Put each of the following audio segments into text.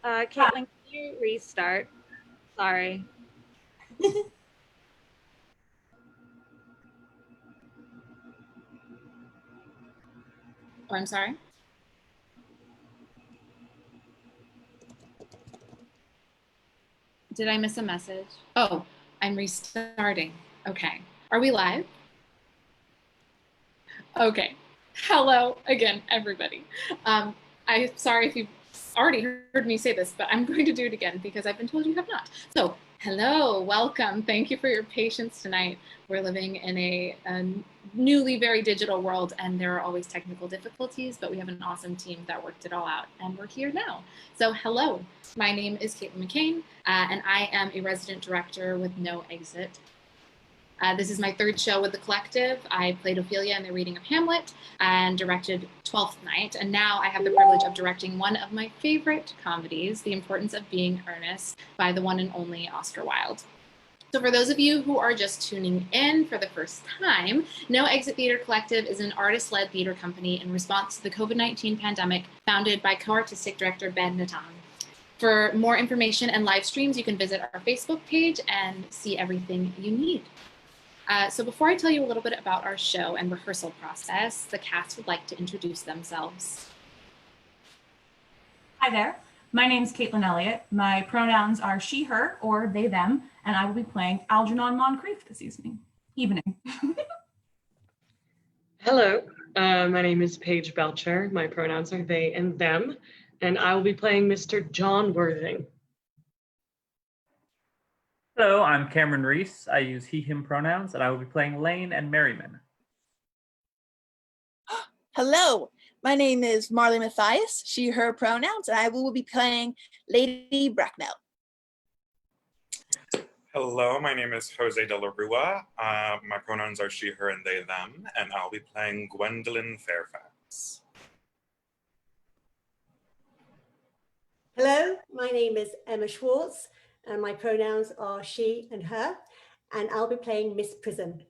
Caitlyn, can you restart? Sorry. Oh, I'm sorry. Did I miss a message? Oh, I'm restarting. Okay. Are we live? Okay. Hello again, everybody. I'm sorry if you've already heard me say this, but I'm going to do it again because I've been told you have not. So, hello, welcome. Thank you for your patience tonight. We're living in a newly very digital world, and there are always technical difficulties, but we have an awesome team that worked it all out, and we're here now. So, hello. My name is Caitlyn McCain, and I am a resident director with No Exit. This is my third show with the collective. I played Ophelia in the reading of Hamlet and directed Twelfth Night, and now I have the privilege of directing one of my favorite comedies, The Importance of Being Earnest, by the one and only Oscar Wilde. So for those of you who are just tuning in for the first time, No Exit Theater Collective is an artist-led theater company in response to the COVID-19 pandemic, founded by co-artistic director Ben Nathan. For more information and live streams, you can visit our Facebook page and see everything you need. So before I tell you a little bit about our show and rehearsal process, the cast would like to introduce themselves. Hi there, my name's Caitlyn Elliot. My pronouns are she, her, or they, them, and I will be playing Algernon Moncrieff this evening. Hello, my name is Paige Belcher. My pronouns are they and them, and I will be playing Mr. John Worthing. Hello, I'm Cameron Reese. I use he, him pronouns, and I will be playing Lane and Merriman. Hello, my name is Marley Mathias, she, her pronouns, and I will be playing Lady Bracknell. Hello, my name is Jose de la Rua. My pronouns are she, her, and they, them, and I'll be playing Gwendolen Fairfax. Hello, my name is Emma Schwartz, and my pronouns are she and her, and I'll be playing Miss Prism.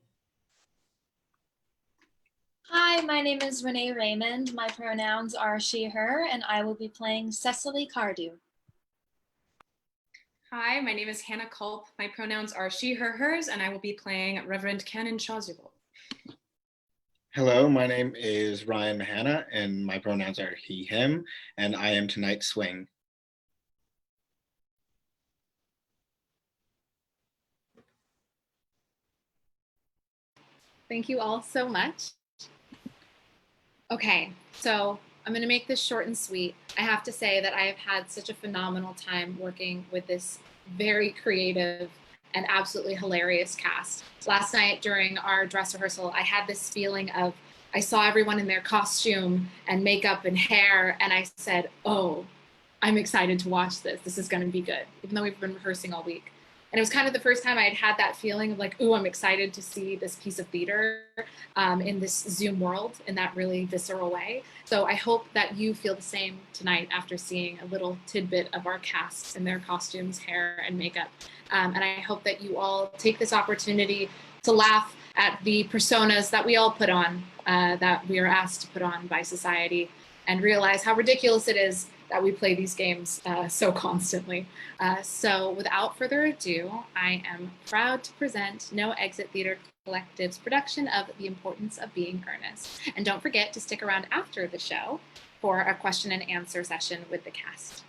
Hi, my name is Renae Raymond. My pronouns are she, her, and I will be playing Cecily Cardew. Hi, my name is Hannah Kulp. My pronouns are she, her, hers, and I will be playing Reverend Canon Chasuble. Hello, my name is Ryan Mahannah, and my pronouns are he, him, and I am tonight's swing. Thank you all so much. Okay, so I'm going to make this short and sweet. I have to say that I have had such a phenomenal time working with this very creative and absolutely hilarious cast. Last night during our dress rehearsal, I had this feeling of, I saw everyone in their costume and makeup and hair, and I said, oh, I'm excited to watch this. This is going to be good, even though we've been rehearsing all week. And it was kind of the first time I had that feeling of like, ooh, I'm excited to see this piece of theater in this Zoom world in that really visceral way. So I hope that you feel the same tonight after seeing a little tidbit of our cast in their costumes, hair, and makeup. And I hope that you all take this opportunity to laugh at the personas that we all put on, that we are asked to put on by society, and realize how ridiculous it is that we play these games so constantly. So without further ado, I am proud to present No Exit Theater Collective's production of The Importance of Being Earnest. And don't forget to stick around after the show for a question and answer session with the cast.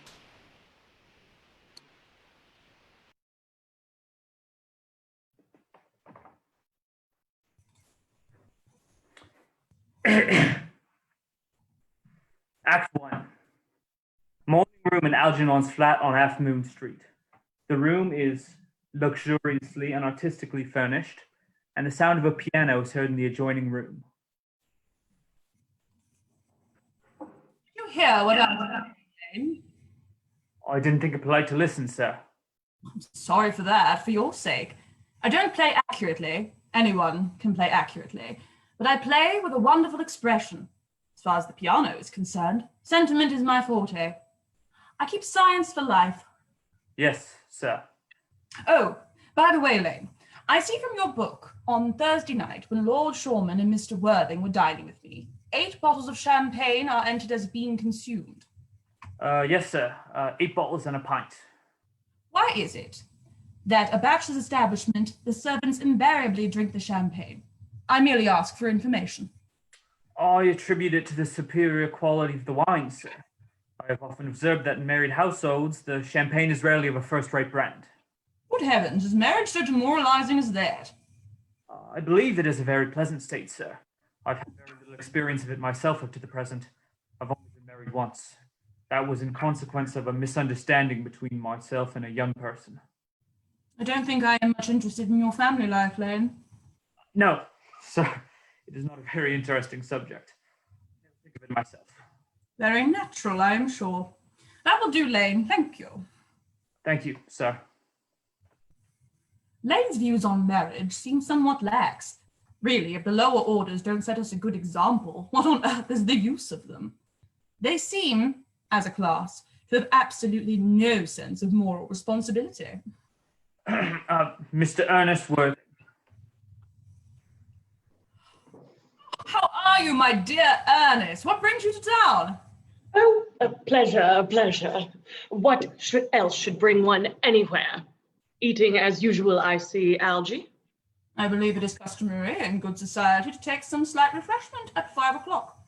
Act 1. Morning room in Algernon's flat on Half Moon Street. The room is luxuriously and artistically furnished, and the sound of a piano is heard in the adjoining room. Did you hear what I was saying? I didn't think it polite to listen, sir. I'm sorry for that, for your sake. I don't play accurately. Anyone can play accurately. But I play with a wonderful expression. As far as the piano is concerned, sentiment is my forte. I keep science for life. Yes, sir. Oh, by the way, Lane, I see from your book, on Thursday night, when Lord Shorman and Mr. Worthing were dining with me, 8 bottles of champagne are entered as being consumed. Yes, sir. 8 bottles and a pint. Why is it that a bachelor's establishment, the servants invariably drink the champagne? I merely ask for information. I attribute it to the superior quality of the wine, sir. I have often observed that in married households, the champagne is rarely of a first-rate brand. Good heavens, is marriage so demoralizing as that? I believe it is a very pleasant state, sir. I've had very little experience of it myself up to the present. I've only been married once. That was in consequence of a misunderstanding between myself and a young person. I don't think I am much interested in your family life, Lane. No, sir. It is not a very interesting subject. I never think of it myself. Very natural, I am sure. That will do, Lane. Thank you. Thank you, sir. Lane's views on marriage seem somewhat lax. Really, if the lower orders don't set us a good example, what on earth is the use of them? They seem, as a class, to have absolutely no sense of moral responsibility. Mr. Earnest Worthington. How are you, my dear Ernest? What brings you to town? Oh, a pleasure, a pleasure. What else should bring one anywhere? Eating as usual, I see, Algie. I believe it is customary in good society to take some slight refreshment at 5 o'clock.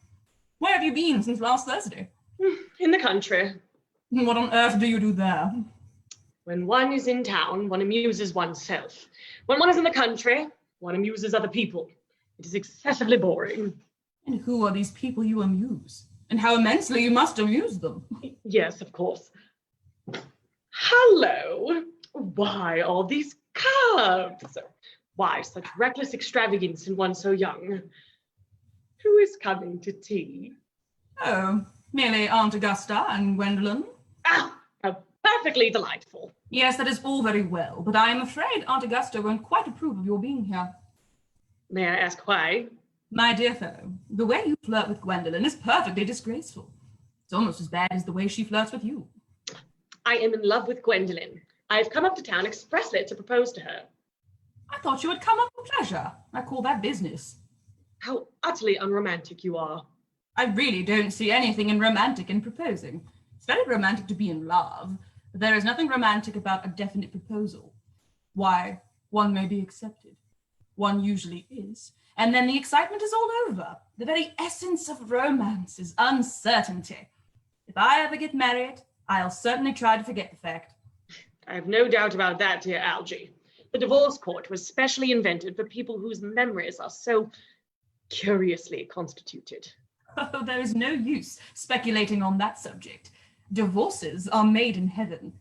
Where have you been since last Thursday? In the country. What on earth do you do there? When one is in town, one amuses oneself. When one is in the country, one amuses other people. It is excessively boring. And who are these people you amuse? And how immensely you must amuse them. Yes, of course. Hello. Why all these curves? Why such reckless extravagance in one so young? Who is coming to tea? Oh, merely Aunt Augusta and Gwendolen. Ah, how perfectly delightful. Yes, that is all very well, but I am afraid Aunt Augusta won't quite approve of your being here. May I ask why? My dear fellow, the way you flirt with Gwendolen is perfectly disgraceful. It's almost as bad as the way she flirts with you. I am in love with Gwendolen. I have come up to town expressly to propose to her. I thought you had come up for pleasure. I call that business. How utterly unromantic you are. I really don't see anything romantic in proposing. It's very romantic to be in love, but there is nothing romantic about a definite proposal. Why, one may be accepted. One usually is. And then the excitement is all over. The very essence of romance is uncertainty. If I ever get married, I'll certainly try to forget the fact. I have no doubt about that, dear Algie. The divorce court was specially invented for people whose memories are so curiously constituted. Oh, there is no use speculating on that subject. Divorces are made in heaven.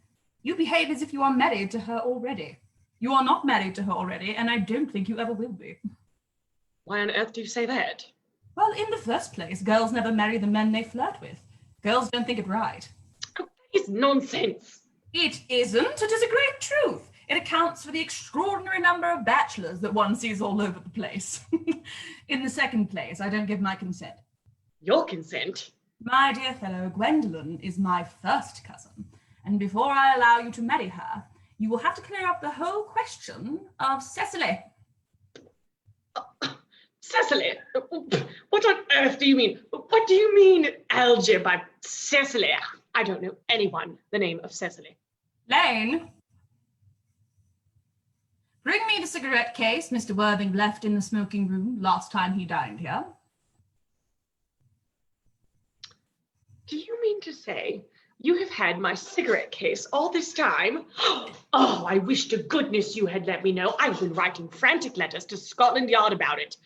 You behave as if you are married to her already. You are not married to her already, and I don't think you ever will be. Why on earth do you say that? Well, in the first place, girls never marry the men they flirt with. Girls don't think it right. Oh, that is nonsense. It isn't. It is a great truth. It accounts for the extraordinary number of bachelors that one sees all over the place. In the second place, I don't give my consent. Your consent? My dear fellow, Gwendolen is my first cousin, and before I allow you to marry her, you will have to clear up the whole question of Cecily. Cecily? What on earth do you mean? What do you mean, Algie, by Cecily? I don't know anyone the name of Cecily. Lane, bring me the cigarette case Mr. Worthing left in the smoking room last time he dined here. Do you mean to say you have had my cigarette case all this time? Oh, I wish to goodness you had let me know. I've been writing frantic letters to Scotland Yard about it.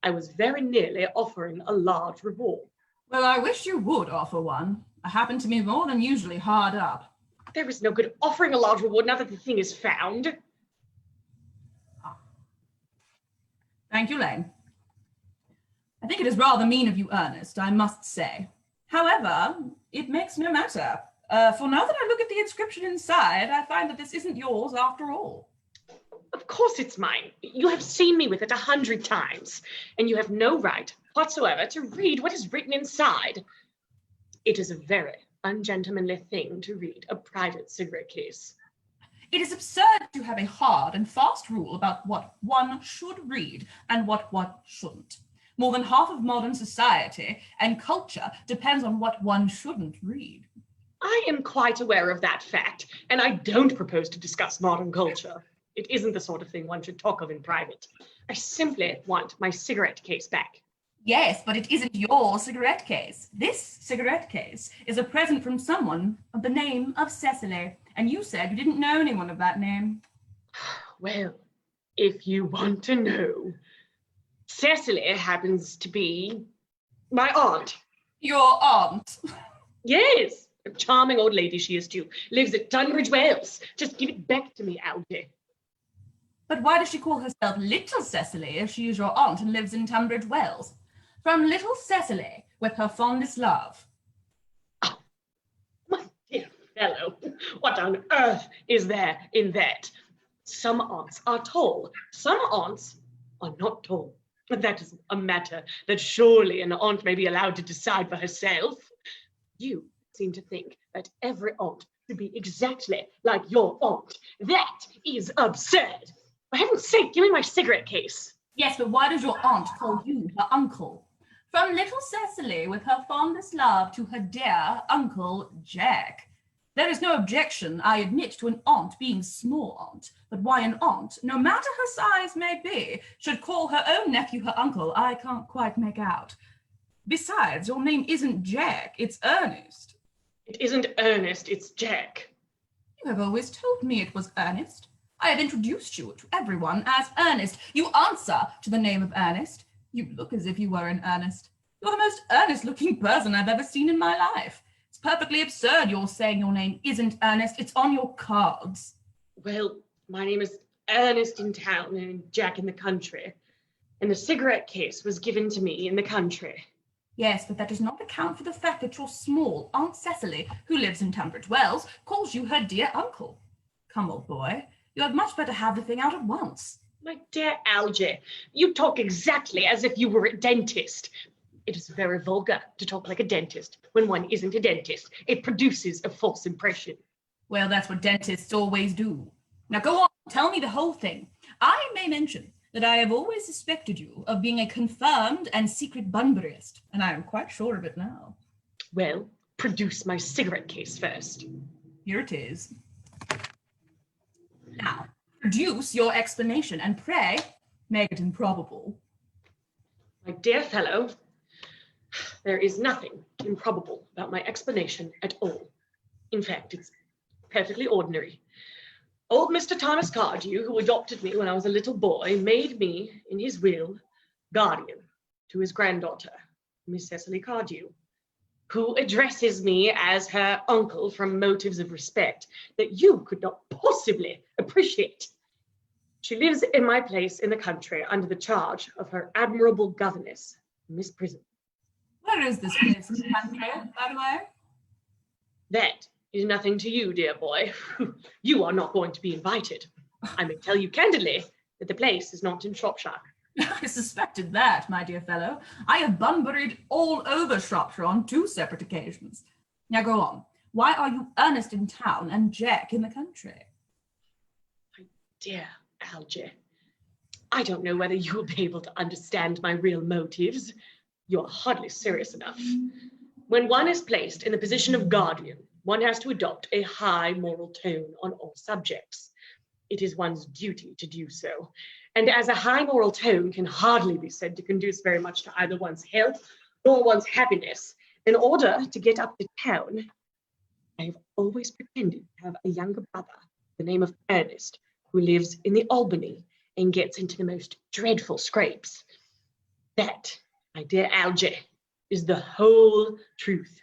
I was very nearly offering a large reward. Well, I wish you would offer one. I happen to be more than usually hard up. There is no good offering a large reward now that the thing is found. Thank you, Lane. I think it is rather mean of you, Ernest, I must say. However, it makes no matter, for now that I look at the inscription inside, I find that this isn't yours after all. Of course it's mine. You have seen me with it 100 times, and you have no right whatsoever to read what is written inside. It is a very ungentlemanly thing to read a private cigarette case. It is absurd to have a hard and fast rule about what one should read and what one shouldn't. More than half of modern society and culture depends on what one shouldn't read. I am quite aware of that fact, and I don't propose to discuss modern culture. It isn't the sort of thing one should talk of in private. I simply want my cigarette case back. Yes, but it isn't your cigarette case. This cigarette case is a present from someone of the name of Cecily, and you said you didn't know anyone of that name. Well, if you want to know, Cecily happens to be my aunt. Your aunt? Yes, a charming old lady she is too. Lives at Tunbridge Wells. Just give it back to me, Algie. But why does she call herself Little Cecily if she is your aunt and lives in Tunbridge Wells? From Little Cecily, with her fondest love. Oh, my dear fellow, what on earth is there in that? Some aunts are tall, some aunts are not tall. That is a matter that surely an aunt may be allowed to decide for herself. You seem to think that every aunt should be exactly like your aunt. That is absurd. For heaven's sake, give me my cigarette case. Yes, but why does your aunt call you her uncle? From Little Cecily, with her fondest love to her dear Uncle Jack. There is no objection, I admit, to an aunt being small aunt, but why an aunt, no matter her size may be, should call her own nephew her uncle, I can't quite make out. Besides, your name isn't Jack, it's Earnest. It isn't Earnest, it's Jack. You have always told me it was Earnest. I have introduced you to everyone as Earnest. You answer to the name of Earnest. You look as if you were in earnest. You're the most earnest-looking person I've ever seen in my life. It's perfectly absurd you're saying your name isn't Earnest. It's on your cards. Well, my name is Earnest in town and Jack in the country. And the cigarette case was given to me in the country. Yes, but that does not account for the fact that your small Aunt Cecily, who lives in Tunbridge Wells, calls you her dear uncle. Come, old boy, you had much better have the thing out at once. My dear Algie, you talk exactly as if you were a dentist. It is very vulgar to talk like a dentist when one isn't a dentist. It produces a false impression. Well, that's what dentists always do. Now go on, tell me the whole thing. I may mention that I have always suspected you of being a confirmed and secret Bunburyist, and I am quite sure of it now. Well, produce my cigarette case first. Here it is. Now, produce your explanation, and pray, make it improbable. My dear fellow, there is nothing improbable about my explanation at all. In fact, it's perfectly ordinary. Old Mr. Thomas Cardew, who adopted me when I was a little boy, made me, in his will, guardian to his granddaughter, Miss Cecily Cardew, who addresses me as her uncle from motives of respect that you could not possibly appreciate. She lives in my place in the country under the charge of her admirable governess, Miss Prism. Where is this place in the country, by the way? That is nothing to you, dear boy. You are not going to be invited. I may tell you candidly that the place is not in Shropshire. I suspected that, my dear fellow. I have Bunburied all over Shropshire on 2 separate occasions. Now go on. Why are you Earnest in town and Jack in the country? My dear Algie, I don't know whether you will be able to understand my real motives. You're hardly serious enough. When one is placed in the position of guardian, one has to adopt a high moral tone on all subjects. It is one's duty to do so. And as a high moral tone can hardly be said to conduce very much to either one's health nor one's happiness, in order to get up to town, I have always pretended to have a younger brother, the name of Earnest, who lives in the Albany and gets into the most dreadful scrapes. That, my dear Algie, is the whole truth,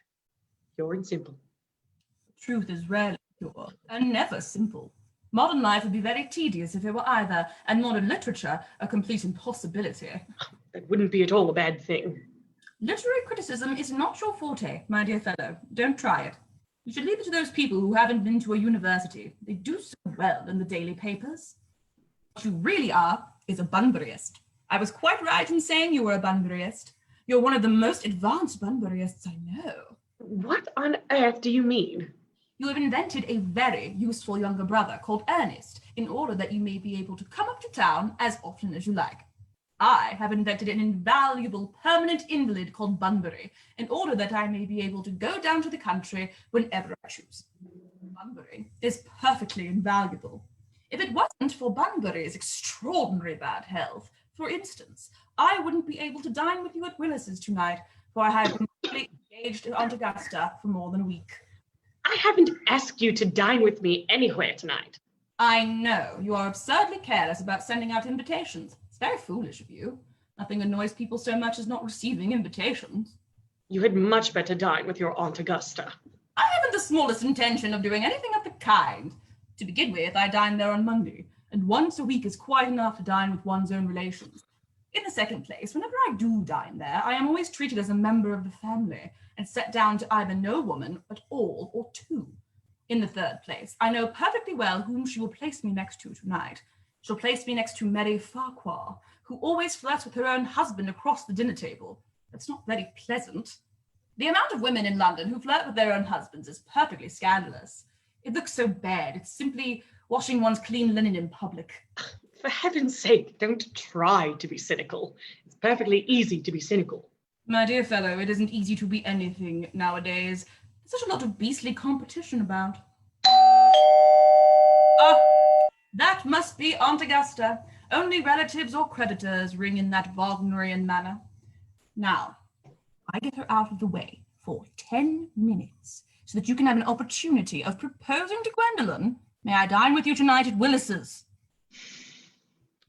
pure and simple. Truth is rarely pure and never simple. Modern life would be very tedious if it were either, and modern literature a complete impossibility. That wouldn't be at all a bad thing. Literary criticism is not your forte, my dear fellow. Don't try it. You should leave it to those people who haven't been to a university. They do so well in the daily papers. What you really are is a Bunburyist. I was quite right in saying you were a Bunburyist. You're one of the most advanced Bunburyists I know. What on earth do you mean? You have invented a very useful younger brother called Ernest in order that you may be able to come up to town as often as you like. I have invented an invaluable permanent invalid called Bunbury, in order that I may be able to go down to the country whenever I choose. Bunbury is perfectly invaluable. If it wasn't for Bunbury's extraordinary bad health, for instance, I wouldn't be able to dine with you at Willis's tonight, for I have been fully engaged to Aunt Augusta for more than a week. I haven't asked you to dine with me anywhere tonight. I know, you are absurdly careless about sending out invitations. It's very foolish of you. Nothing annoys people so much as not receiving invitations. You had much better dine with your Aunt Augusta. I haven't the smallest intention of doing anything of the kind. To begin with, I dine there on Monday, and once a week is quite enough to dine with one's own relations. In the second place, whenever I do dine there, I am always treated as a member of the family, and set down to either no woman at all or two. In the third place, I know perfectly well whom she will place me next to tonight. She'll place me next to Mary Farquhar, who always flirts with her own husband across the dinner table. That's not very pleasant. The amount of women in London who flirt with their own husbands is perfectly scandalous. It looks so bad. It's simply washing one's clean linen in public. For heaven's sake, don't try to be cynical. It's perfectly easy to be cynical. My dear fellow, it isn't easy to be anything nowadays. There's such a lot of beastly competition about. Ah, that must be Aunt Augusta. Only relatives or creditors ring in that Wagnerian manner. Now, I get her out of the way for 10 minutes so that you can have an opportunity of proposing to Gwendolen. May I dine with you tonight at Willis's?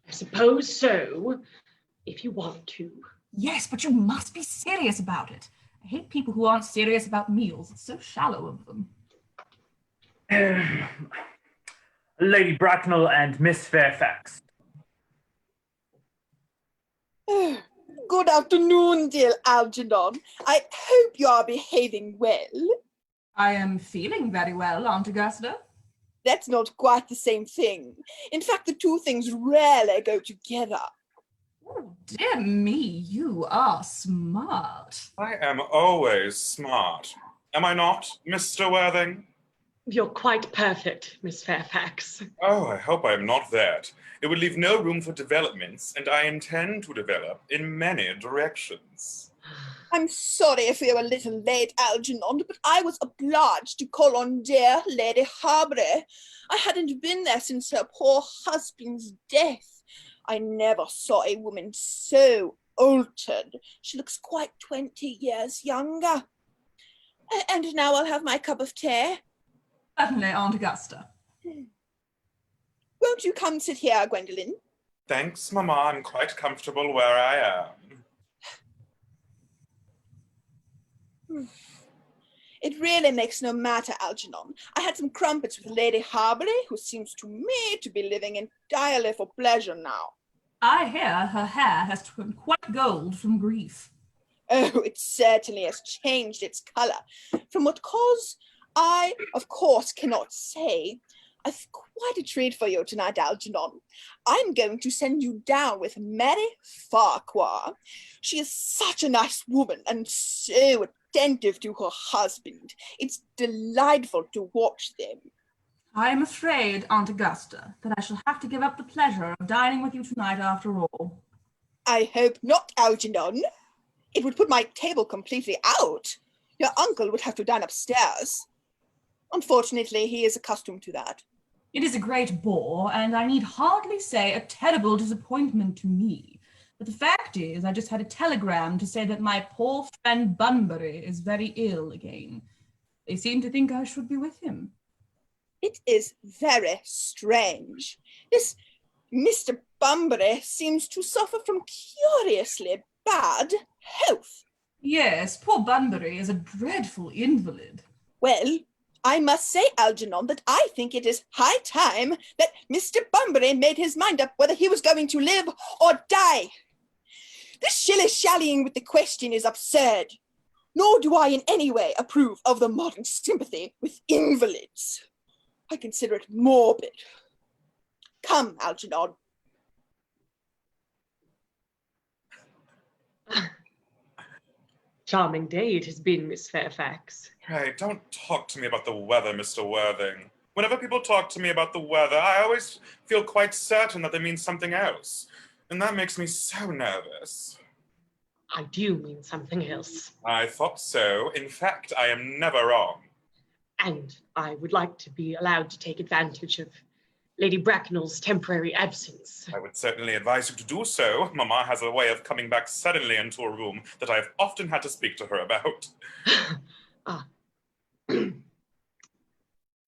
I suppose so, if you want to. Yes, but you must be serious about it. I hate people who aren't serious about meals. It's so shallow of them. Lady Bracknell and Miss Fairfax. Good afternoon, dear Algernon. I hope you are behaving well. I am feeling very well, Aunt Augusta. That's not quite the same thing. In fact, the two things rarely go together. Oh, dear me, you are smart. I am always smart. Am I not, Mr. Worthing? You're quite perfect, Miss Fairfax. Oh, I hope I am not that. It would leave no room for developments, and I intend to develop in many directions. I'm sorry if we were a little late, Algernon, but I was obliged to call on dear Lady Harbury. I hadn't been there since her poor husband's death. I never saw a woman so altered. She looks quite 20 years younger. And now I'll have my cup of tea. Certainly, Aunt Augusta. Won't you come sit here, Gwendolen? Thanks, Mamma. I'm quite comfortable where I am. It really makes no matter, Algernon. I had some crumpets with Lady Harbury, who seems to me to be living entirely for pleasure now. I hear her hair has turned quite gold from grief. Oh, it certainly has changed its colour. From what cause, I, of course, cannot say. I've quite a treat for you tonight, Algernon. I'm going to send you down with Mary Farquhar. She is such a nice woman and so attentive to her husband. It's delightful to watch them. I am afraid, Aunt Augusta, that I shall have to give up the pleasure of dining with you tonight after all. I hope not, Algernon. It would put my table completely out. Your uncle would have to dine upstairs. Unfortunately, he is accustomed to that. It is a great bore, and I need hardly say a terrible disappointment to me. But the fact is, I just had a telegram to say that my poor friend Bunbury is very ill again. They seem to think I should be with him. It is very strange. This Mr. Bunbury seems to suffer from curiously bad health. Yes, poor Bunbury is a dreadful invalid. Well, I must say, Algernon, that I think it is high time that Mr. Bunbury made his mind up whether he was going to live or die. This shilly-shallying with the question is absurd, nor do I in any way approve of the modern sympathy with invalids. I consider it morbid. Come, Algernon. Charming day it has been, Miss Fairfax. Right, don't talk to me about the weather, Mr. Worthing. Whenever people talk to me about the weather, I always feel quite certain that they mean something else. And that makes me so nervous. I do mean something else. I thought so. In fact, I am never wrong. And I would like to be allowed to take advantage of Lady Bracknell's temporary absence. I would certainly advise you to do so. Mama has a way of coming back suddenly into a room that I have often had to speak to her about.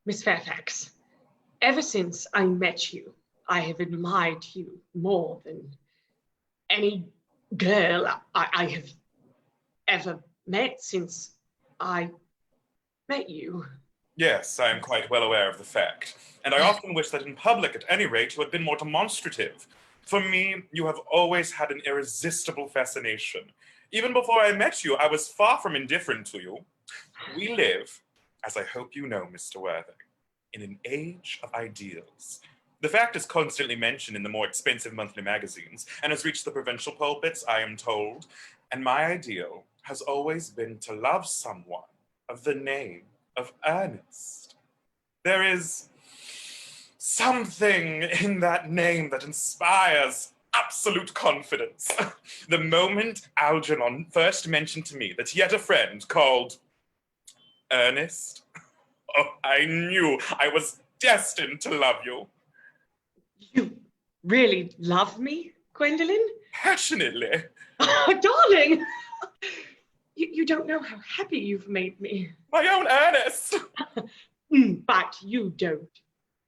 Miss Fairfax, ever since I met you, I have admired you more than any girl I have ever met since I met you. Yes, I am quite well aware of the fact. And I often wish that in public, at any rate, you had been more demonstrative. For me, you have always had an irresistible fascination. Even before I met you, I was far from indifferent to you. We live, as I hope you know, Mr. Worthing, in an age of ideals. The fact is constantly mentioned in the more expensive monthly magazines and has reached the provincial pulpits, I am told. And my ideal has always been to love someone of the name of Earnest. There is something in that name that inspires absolute confidence. The moment Algernon first mentioned to me that he had a friend called Earnest, oh, I knew I was destined to love you. You really love me, Gwendolen? Passionately. Oh, darling! You don't know how happy you've made me. My own Earnest! But you don't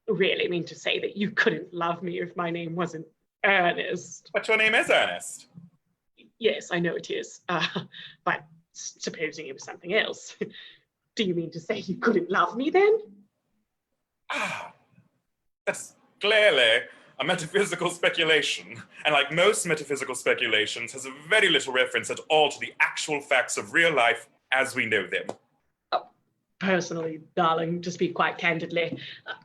really mean to say that you couldn't love me if my name wasn't Earnest. But your name is Earnest. Yes, I know it is. But supposing it was something else, do you mean to say you couldn't love me then? That's clearly a metaphysical speculation, and like most metaphysical speculations, has very little reference at all to the actual facts of real life as we know them. Personally, darling, to speak quite candidly,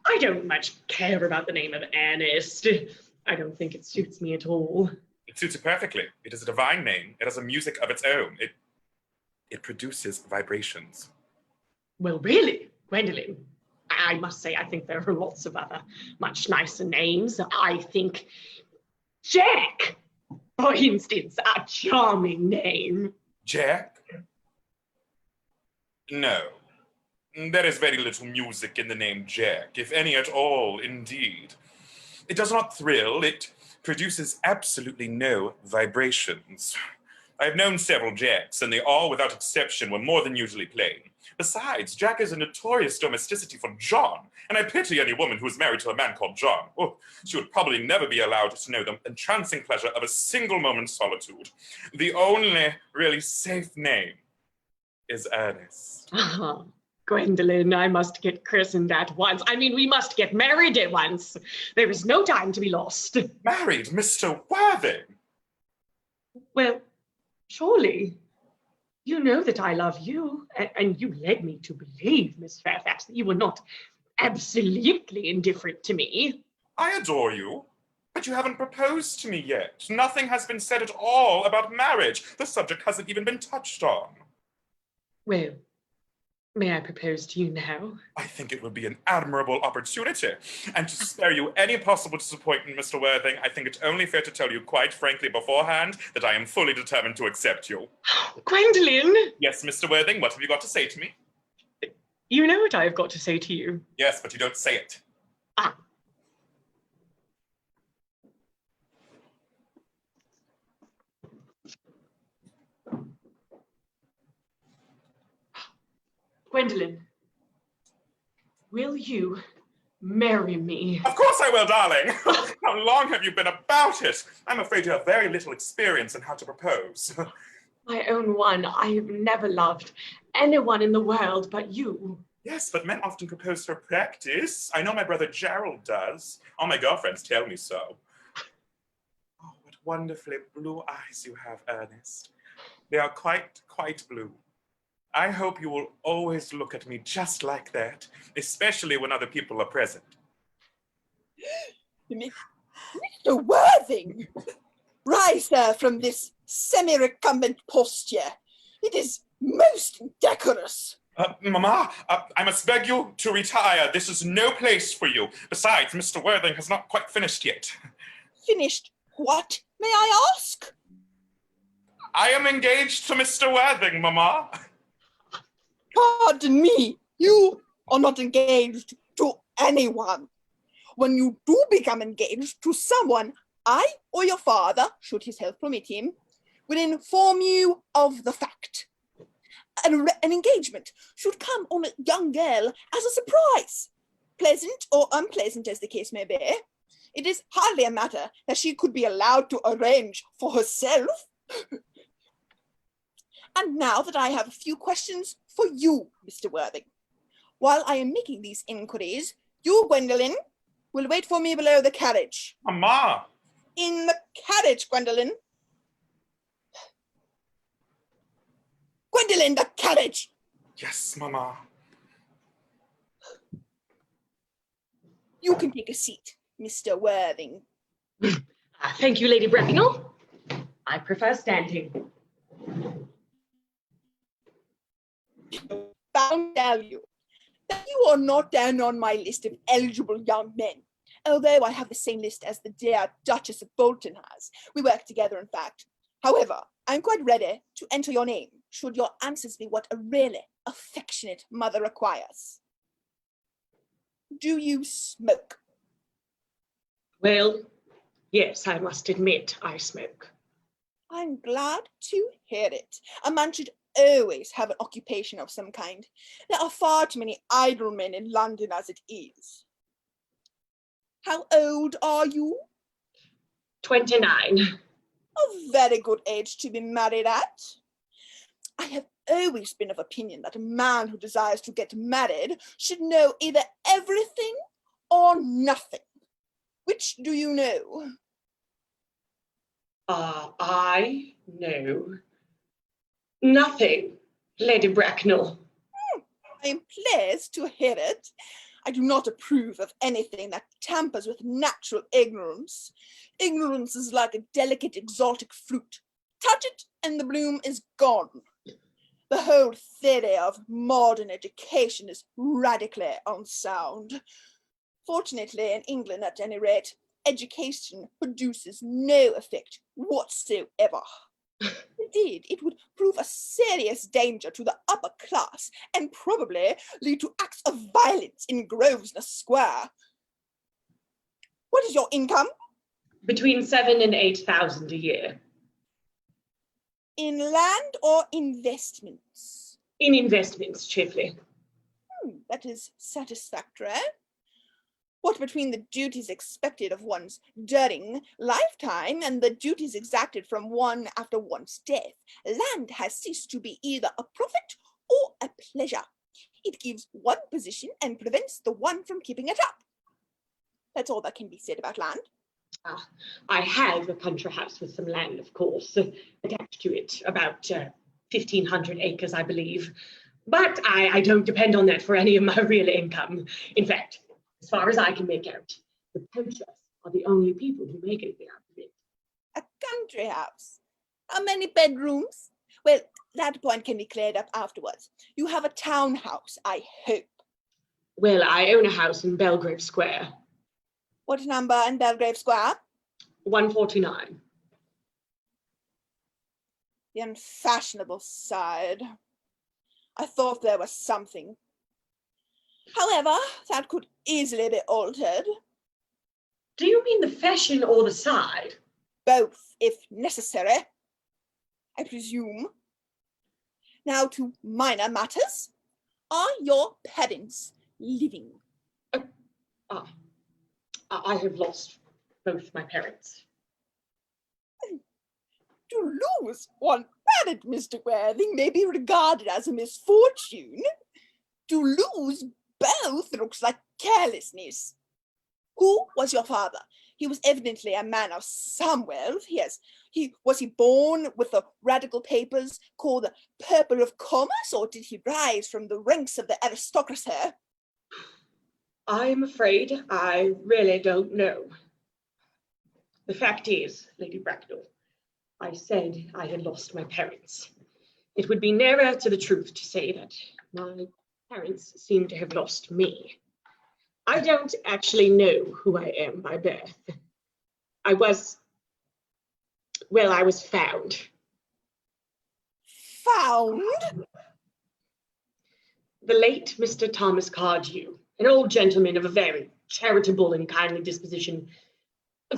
I don't much care about the name of Earnest. I don't think it suits me at all. It suits it perfectly. It is a divine name. It has a music of its own. It produces vibrations. Well, really, Gwendolen, I must say, I think there are lots of other much nicer names. I think Jack, for instance, a charming name. Jack? No. There is very little music in the name Jack, if any at all, indeed. It does not thrill. It produces absolutely no vibrations. I have known several Jacks, and they all, without exception, were more than usually plain. Besides, Jack is a notorious domesticity for John, and I pity any woman who is married to a man called John. Oh, she would probably never be allowed to know the entrancing pleasure of a single moment's solitude. The only really safe name is Earnest. Gwendolen, I must get christened at once. I mean, we must get married at once. There is no time to be lost. Married, Mr. Worthing? Well, surely. You know that I love you, and you led me to believe, Miss Fairfax, that you were not absolutely indifferent to me. I adore you, but you haven't proposed to me yet. Nothing has been said at all about marriage. The subject hasn't even been touched on. Well, may I propose to you now? I think it would be an admirable opportunity. And to spare you any possible disappointment, Mr. Worthing, I think it's only fair to tell you quite frankly beforehand that I am fully determined to accept you. Gwendolen! Yes, Mr. Worthing, what have you got to say to me? You know what I've got to say to you. Yes, but you don't say it. Gwendolen, will you marry me? Of course I will, darling. How long have you been about it? I'm afraid you have very little experience in how to propose. My own one, I have never loved anyone in the world but you. Yes, but men often propose for practice. I know my brother Gerald does. All my girlfriends tell me so. Oh, what wonderfully blue eyes you have, Earnest. They are quite blue. I hope you will always look at me just like that, especially when other people are present. Mr. Worthing! Rise, sir, from this semi-recumbent posture. It is most indecorous. Mamma, I must beg you to retire. This is no place for you. Besides, Mr. Worthing has not quite finished yet. Finished what, may I ask? I am engaged to Mr. Worthing, Mamma. Pardon me, you are not engaged to anyone. When you do become engaged to someone, I or your father, should his health permit him, will inform you of the fact. An engagement should come on a young girl as a surprise, pleasant or unpleasant as the case may be. It is hardly a matter that she could be allowed to arrange for herself. And now that I have a few questions for you, Mr. Worthing. While I am making these inquiries, you, Gwendolen, will wait for me below the carriage. Mamma! In the carriage, Gwendolen. Gwendolen, the carriage! Yes, Mamma. You can take a seat, Mr. Worthing. Thank you, Lady Bracknell. I prefer standing. Bound to tell you that you are not down on my list of eligible young men, although I have the same list as the dear Duchess of Bolton has. We work together, in fact. However, I'm quite ready to enter your name, should your answers be what a really affectionate mother requires. Do you smoke? Well, yes, I must admit I smoke. I'm glad to hear it. A man should always have an occupation of some kind. There are far too many idle men in London as it is. How old are you? 29. A very good age to be married at. I have always been of opinion that a man who desires to get married should know either everything or nothing. Which do you know? I know nothing, Lady Bracknell. I am pleased to hear it. I do not approve of anything that tampers with natural ignorance. Ignorance is like a delicate exotic fruit. Touch it and the bloom is gone. The whole theory of modern education is radically unsound. Fortunately, in England at any rate, education produces no effect whatsoever. Indeed, it would prove a serious danger to the upper class and probably lead to acts of violence in Grosvenor Square. What is your income? Between 7,000 and 8,000 a year. In land or investments? In investments, chiefly. That is satisfactory. What between the duties expected of one's during lifetime and the duties exacted from one after one's death, land has ceased to be either a profit or a pleasure. It gives one position and prevents the one from keeping it up. That's all that can be said about land. I have a country house with some land, of course, attached to it, about 1,500 acres, I believe. But I don't depend on that for any of my real income. In fact, as far as I can make out, the poachers are the only people who make anything out of it. A country house? How many bedrooms? Well, that point can be cleared up afterwards. You have a townhouse, I hope. Well, I own a house in Belgrave Square. What number in Belgrave Square? 149. The unfashionable side. I thought there was something. However, that could easily be altered. Do you mean the fashion or the side? Both, if necessary, I presume. Now to minor matters. Are your parents living? I have lost both my parents. To lose one parent, Mr. Worthing, may be regarded as a misfortune. To lose both looks like carelessness. Who was your father? He was evidently a man of some wealth. Was he born with the radical papers called the Purple of Commerce, or did he rise from the ranks of the aristocracy? I'm afraid I really don't know. The fact is, Lady Bracknell, I said I had lost my parents. It would be nearer to the truth to say that my parents seem to have lost me. I don't actually know who I am by birth. I was Well, I was found. Found? The late Mr. Thomas Cardew, an old gentleman of a very charitable and kindly disposition,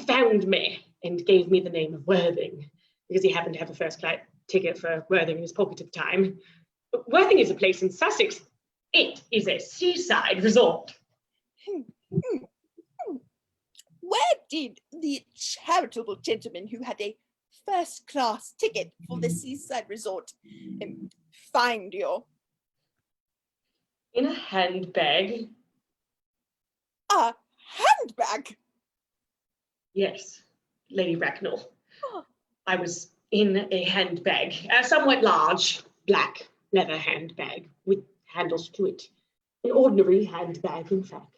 found me and gave me the name of Worthing, because he happened to have a first-class ticket for Worthing in his pocket at the time. Worthing is a place in Sussex. It is a seaside resort. Where did the charitable gentleman who had a first-class ticket for the seaside resort find you? In a handbag. A handbag? Yes, Lady Bracknell. I was in a handbag, a somewhat large black leather handbag with handles to it. An ordinary handbag, in fact.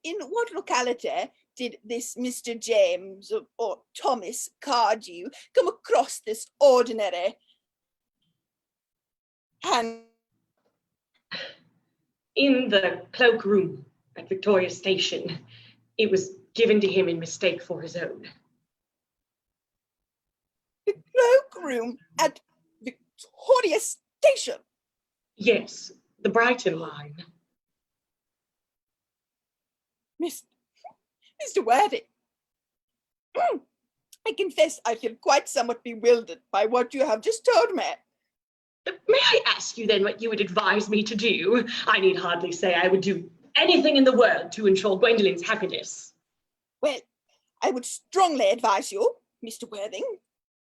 In what locality did this Mr. James or Thomas Cardew come across this ordinary hand? In the cloakroom at Victoria Station. It was given to him in mistake for his own. The cloakroom at Victoria Station? Yes, the Brighton line. Mr. Worthing, I confess I feel quite somewhat bewildered by what you have just told me. May I ask you then what you would advise me to do? I need hardly say I would do anything in the world to ensure Gwendolen's happiness. Well, I would strongly advise you, Mr. Worthing,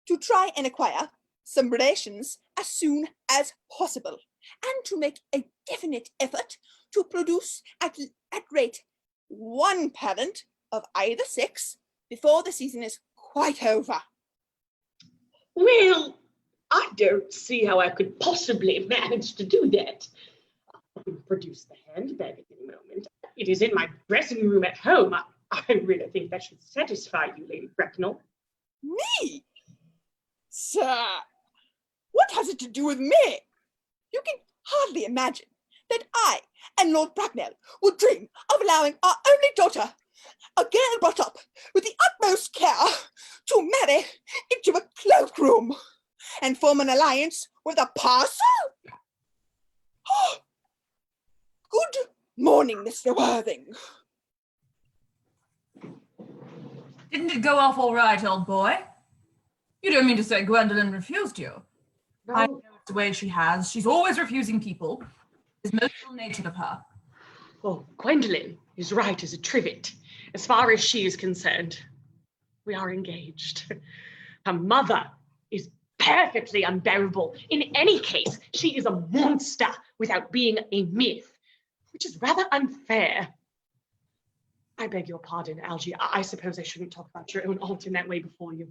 to try and acquire some relations as soon as possible, and to make a definite effort to produce at rate one parent of either sex before the season is quite over. Well, I don't see how I could possibly manage to do that. I can produce the handbag at any moment. It is in my dressing room at home. I really think that should satisfy you, Lady Bracknell. Me? Sir, what has it to do with me? You can hardly imagine that I and Lord Bracknell would dream of allowing our only daughter, a girl brought up with the utmost care, to marry into a cloakroom and form an alliance with a parcel? Good morning, Mr. Worthing. Didn't it go off all right, old boy? You don't mean to say Gwendolen refused you? No. I know it's the way she has. She's always refusing people. It's most ill-natured of her. Oh, Gwendolen is right as a trivet. As far as she is concerned, we are engaged. Her mother is perfectly unbearable. In any case, she is a monster without being a myth, which is rather unfair. I beg your pardon, Algie. I suppose I shouldn't talk about your own aunt in that way before you.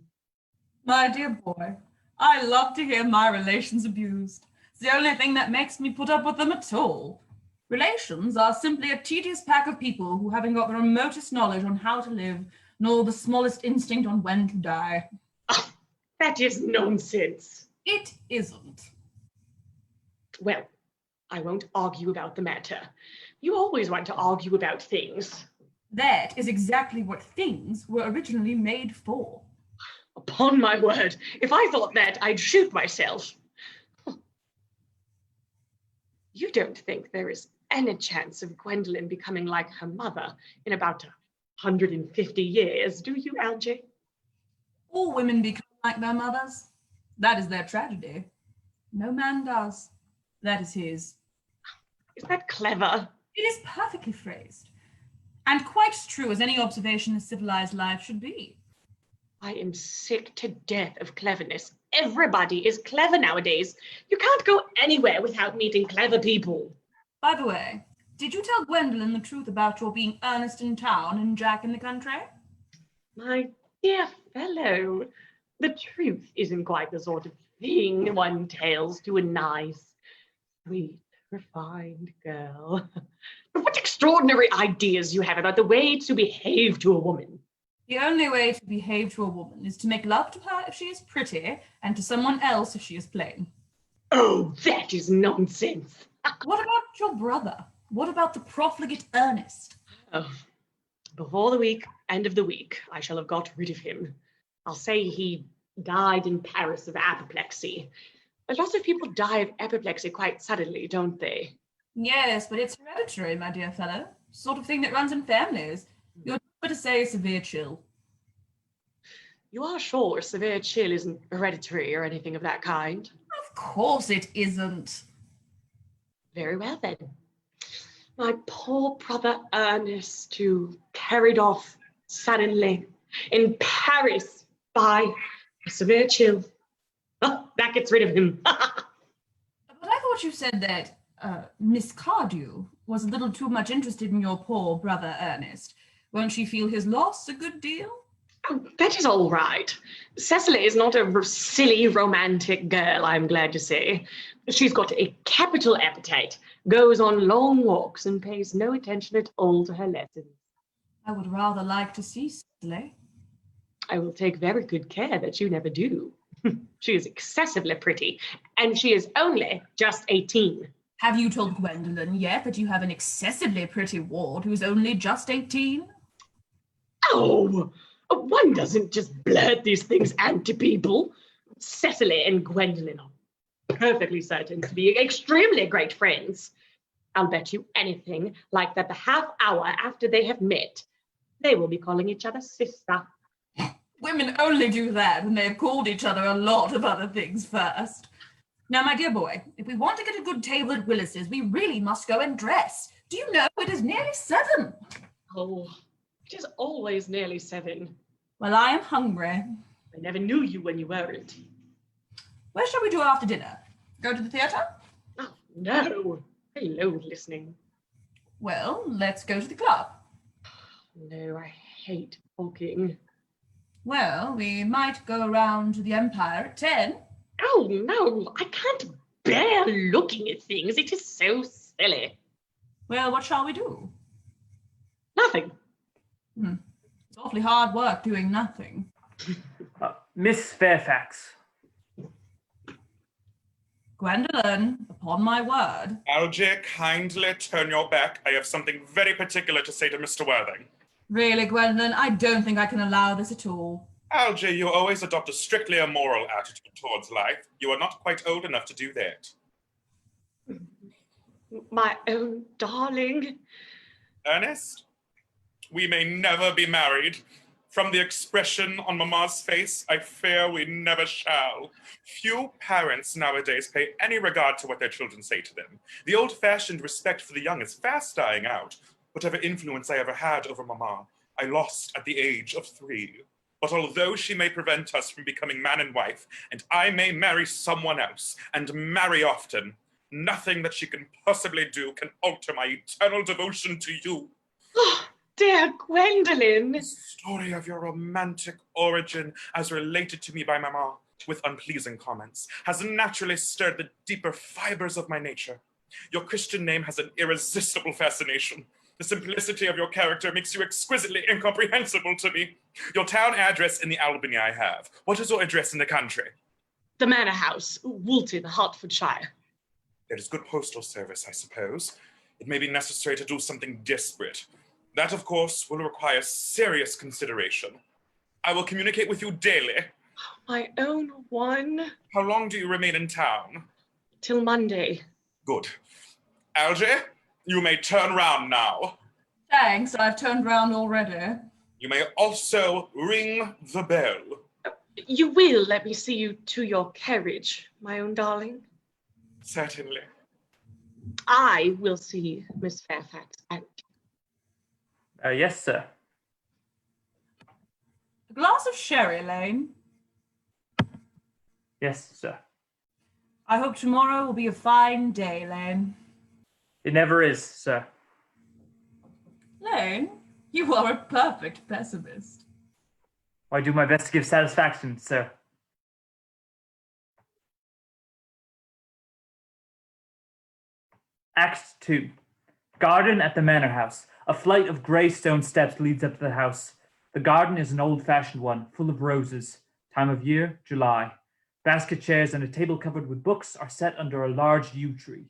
My dear boy, I love to hear my relations abused. It's the only thing that makes me put up with them at all. Relations are simply a tedious pack of people who haven't got the remotest knowledge on how to live, nor the smallest instinct on when to die. Oh, that is nonsense. It isn't. Well, I won't argue about the matter. You always want to argue about things. That is exactly what things were originally made for. Upon my word, if I thought that, I'd shoot myself. You don't think there is any chance of Gwendolen becoming like her mother in about 150 years, do you, Algie? All women become like their mothers. That is their tragedy. No man does. That is his. Is that clever? It is perfectly phrased, and quite as true as any observation of civilized life should be. I am sick to death of cleverness. Everybody is clever nowadays. You can't go anywhere without meeting clever people. By the way, did you tell Gwendolen the truth about your being Earnest in town and Jack in the country? My dear fellow, the truth isn't quite the sort of thing one tells to a nice, sweet, refined girl. But what extraordinary ideas you have about the way to behave to a woman. The only way to behave to a woman is to make love to her if she is pretty, and to someone else if she is plain. Oh, that is nonsense. What about your brother? What about the profligate Earnest? Oh, before the end of the week, I shall have got rid of him. I'll say he died in Paris of apoplexy. A lot of people die of apoplexy quite suddenly, don't they? Yes, but it's hereditary, my dear fellow. Sort of thing that runs in families. You're better to say severe chill. You are sure severe chill isn't hereditary or anything of that kind? Of course it isn't. Very well then. My poor brother Ernest, who carried off suddenly in Paris by a severe chill. Oh, that gets rid of him. But I thought you said that Miss Cardew was a little too much interested in your poor brother Ernest. Won't she feel his loss a good deal? Oh, that is all right. Cecily is not a silly romantic girl, I'm glad to say. She's got a capital appetite, goes on long walks and pays no attention at all to her lessons. I would rather like to see Cecily. I will take very good care that you never do. She is excessively pretty, and she is only just 18. Have you told Gwendolen yet that you have an excessively pretty ward who's only just 18? Oh, one doesn't just blurt these things out to people. Cecily and Gwendolen are perfectly certain to be extremely great friends. I'll bet you anything like that the half hour after they have met, they will be calling each other sister. Women only do that when they have called each other a lot of other things first. Now, my dear boy, if we want to get a good table at Willis's, we really must go and dress. Do you know it is nearly 7? Oh, it is always nearly 7. Well, I am hungry. I never knew you when you weren't. Where shall we do after dinner? Go to the theatre? Oh, no. I loathe listening. Well, let's go to the club. No, I hate talking. Well, we might go around to the Empire at 10. Oh, no, I can't bear looking at things. It is so silly. Well, what shall we do? Nothing. It's awfully hard work doing nothing. Miss Fairfax. Gwendolen, upon my word. Algy, kindly turn your back. I have something very particular to say to Mr. Worthing. Really, Gwendolen, I don't think I can allow this at all. Algy, you always adopt a strictly immoral attitude towards life. You are not quite old enough to do that. My own darling. Ernest, we may never be married. From the expression on Mamma's face, I fear we never shall. Few parents nowadays pay any regard to what their children say to them. The old-fashioned respect for the young is fast dying out. Whatever influence I ever had over Mamma, I lost at the age of 3. But although she may prevent us from becoming man and wife, and I may marry someone else, and marry often, nothing that she can possibly do can alter my eternal devotion to you. Oh, dear Gwendolen. The story of your romantic origin, as related to me by Mamma, with unpleasing comments, has naturally stirred the deeper fibers of my nature. Your Christian name has an irresistible fascination. The simplicity of your character makes you exquisitely incomprehensible to me. Your town address in the Albany I have. What is your address in the country? The Manor House, Wilton, Hertfordshire. There is good postal service, I suppose. It may be necessary to do something desperate. That, of course, will require serious consideration. I will communicate with you daily. My own one. How long do you remain in town? Till Monday. Good. Algy, you may turn round now. Thanks, I've turned round already. You may also ring the bell. You will let me see you to your carriage, my own darling? Certainly. I will see Miss Fairfax out. Yes, sir. A glass of sherry, Lane. Yes, sir. I hope tomorrow will be a fine day, Lane. It never is, sir. Lane, you are a perfect pessimist. I do my best to give satisfaction, sir. Act 2. Garden at the Manor House. A flight of grey stone steps leads up to the house. The garden is an old-fashioned one, full of roses. Time of year, July. Basket chairs and a table covered with books are set under a large yew tree.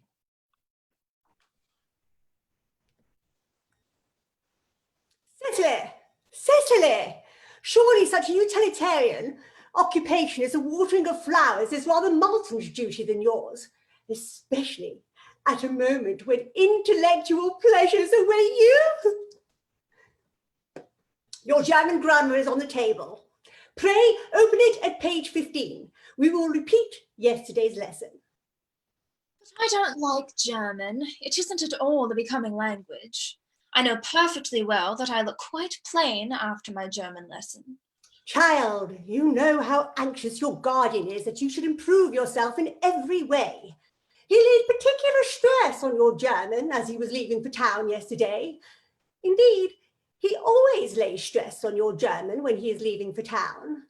Cecily! Cecily! Surely such a utilitarian occupation as the watering of flowers is rather Martin's duty than yours, especially at a moment when intellectual pleasures await you. Your German grammar is on the table. Pray open it at page 15. We will repeat yesterday's lesson. But I don't like German. It isn't at all a becoming language. I know perfectly well that I look quite plain after my German lesson. Child, you know how anxious your guardian is that you should improve yourself in every way. He laid particular stress on your German as he was leaving for town yesterday. Indeed, he always lays stress on your German when he is leaving for town.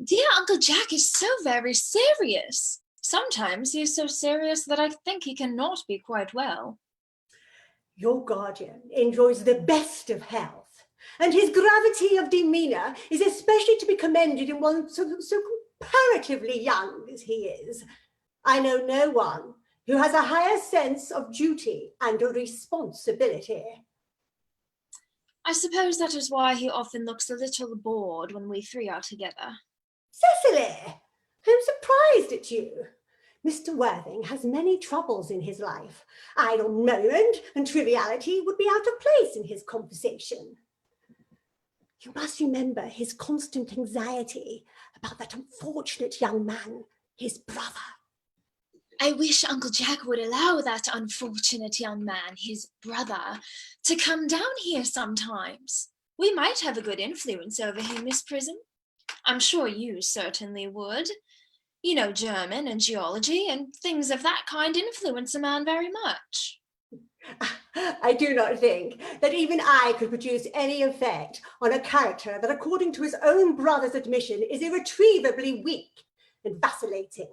Dear Uncle Jack is so very serious. Sometimes he is so serious that I think he cannot be quite well. Your guardian enjoys the best of health, and his gravity of demeanour is especially to be commended in one so comparatively young as he is. I know no one who has a higher sense of duty and responsibility. I suppose that is why he often looks a little bored when we three are together. Cecily, I'm surprised at you. Mr. Worthing has many troubles in his life. Idle merriment and triviality would be out of place in his conversation. You must remember his constant anxiety about that unfortunate young man, his brother. I wish Uncle Jack would allow that unfortunate young man, his brother, to come down here sometimes. We might have a good influence over him, Miss Prism. I'm sure you certainly would. You know, German and geology and things of that kind influence a man very much. I do not think that even I could produce any effect on a character that, according to his own brother's admission, is irretrievably weak and vacillating.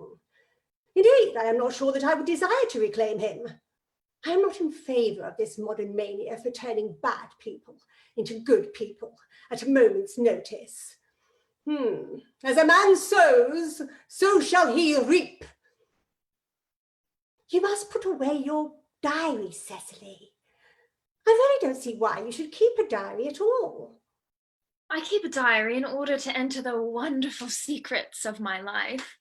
Indeed, I am not sure that I would desire to reclaim him. I am not in favour of this modern mania for turning bad people into good people at a moment's notice. As a man sows, so shall he reap. You must put away your diary, Cecily. I really don't see why you should keep a diary at all. I keep a diary in order to enter the wonderful secrets of my life.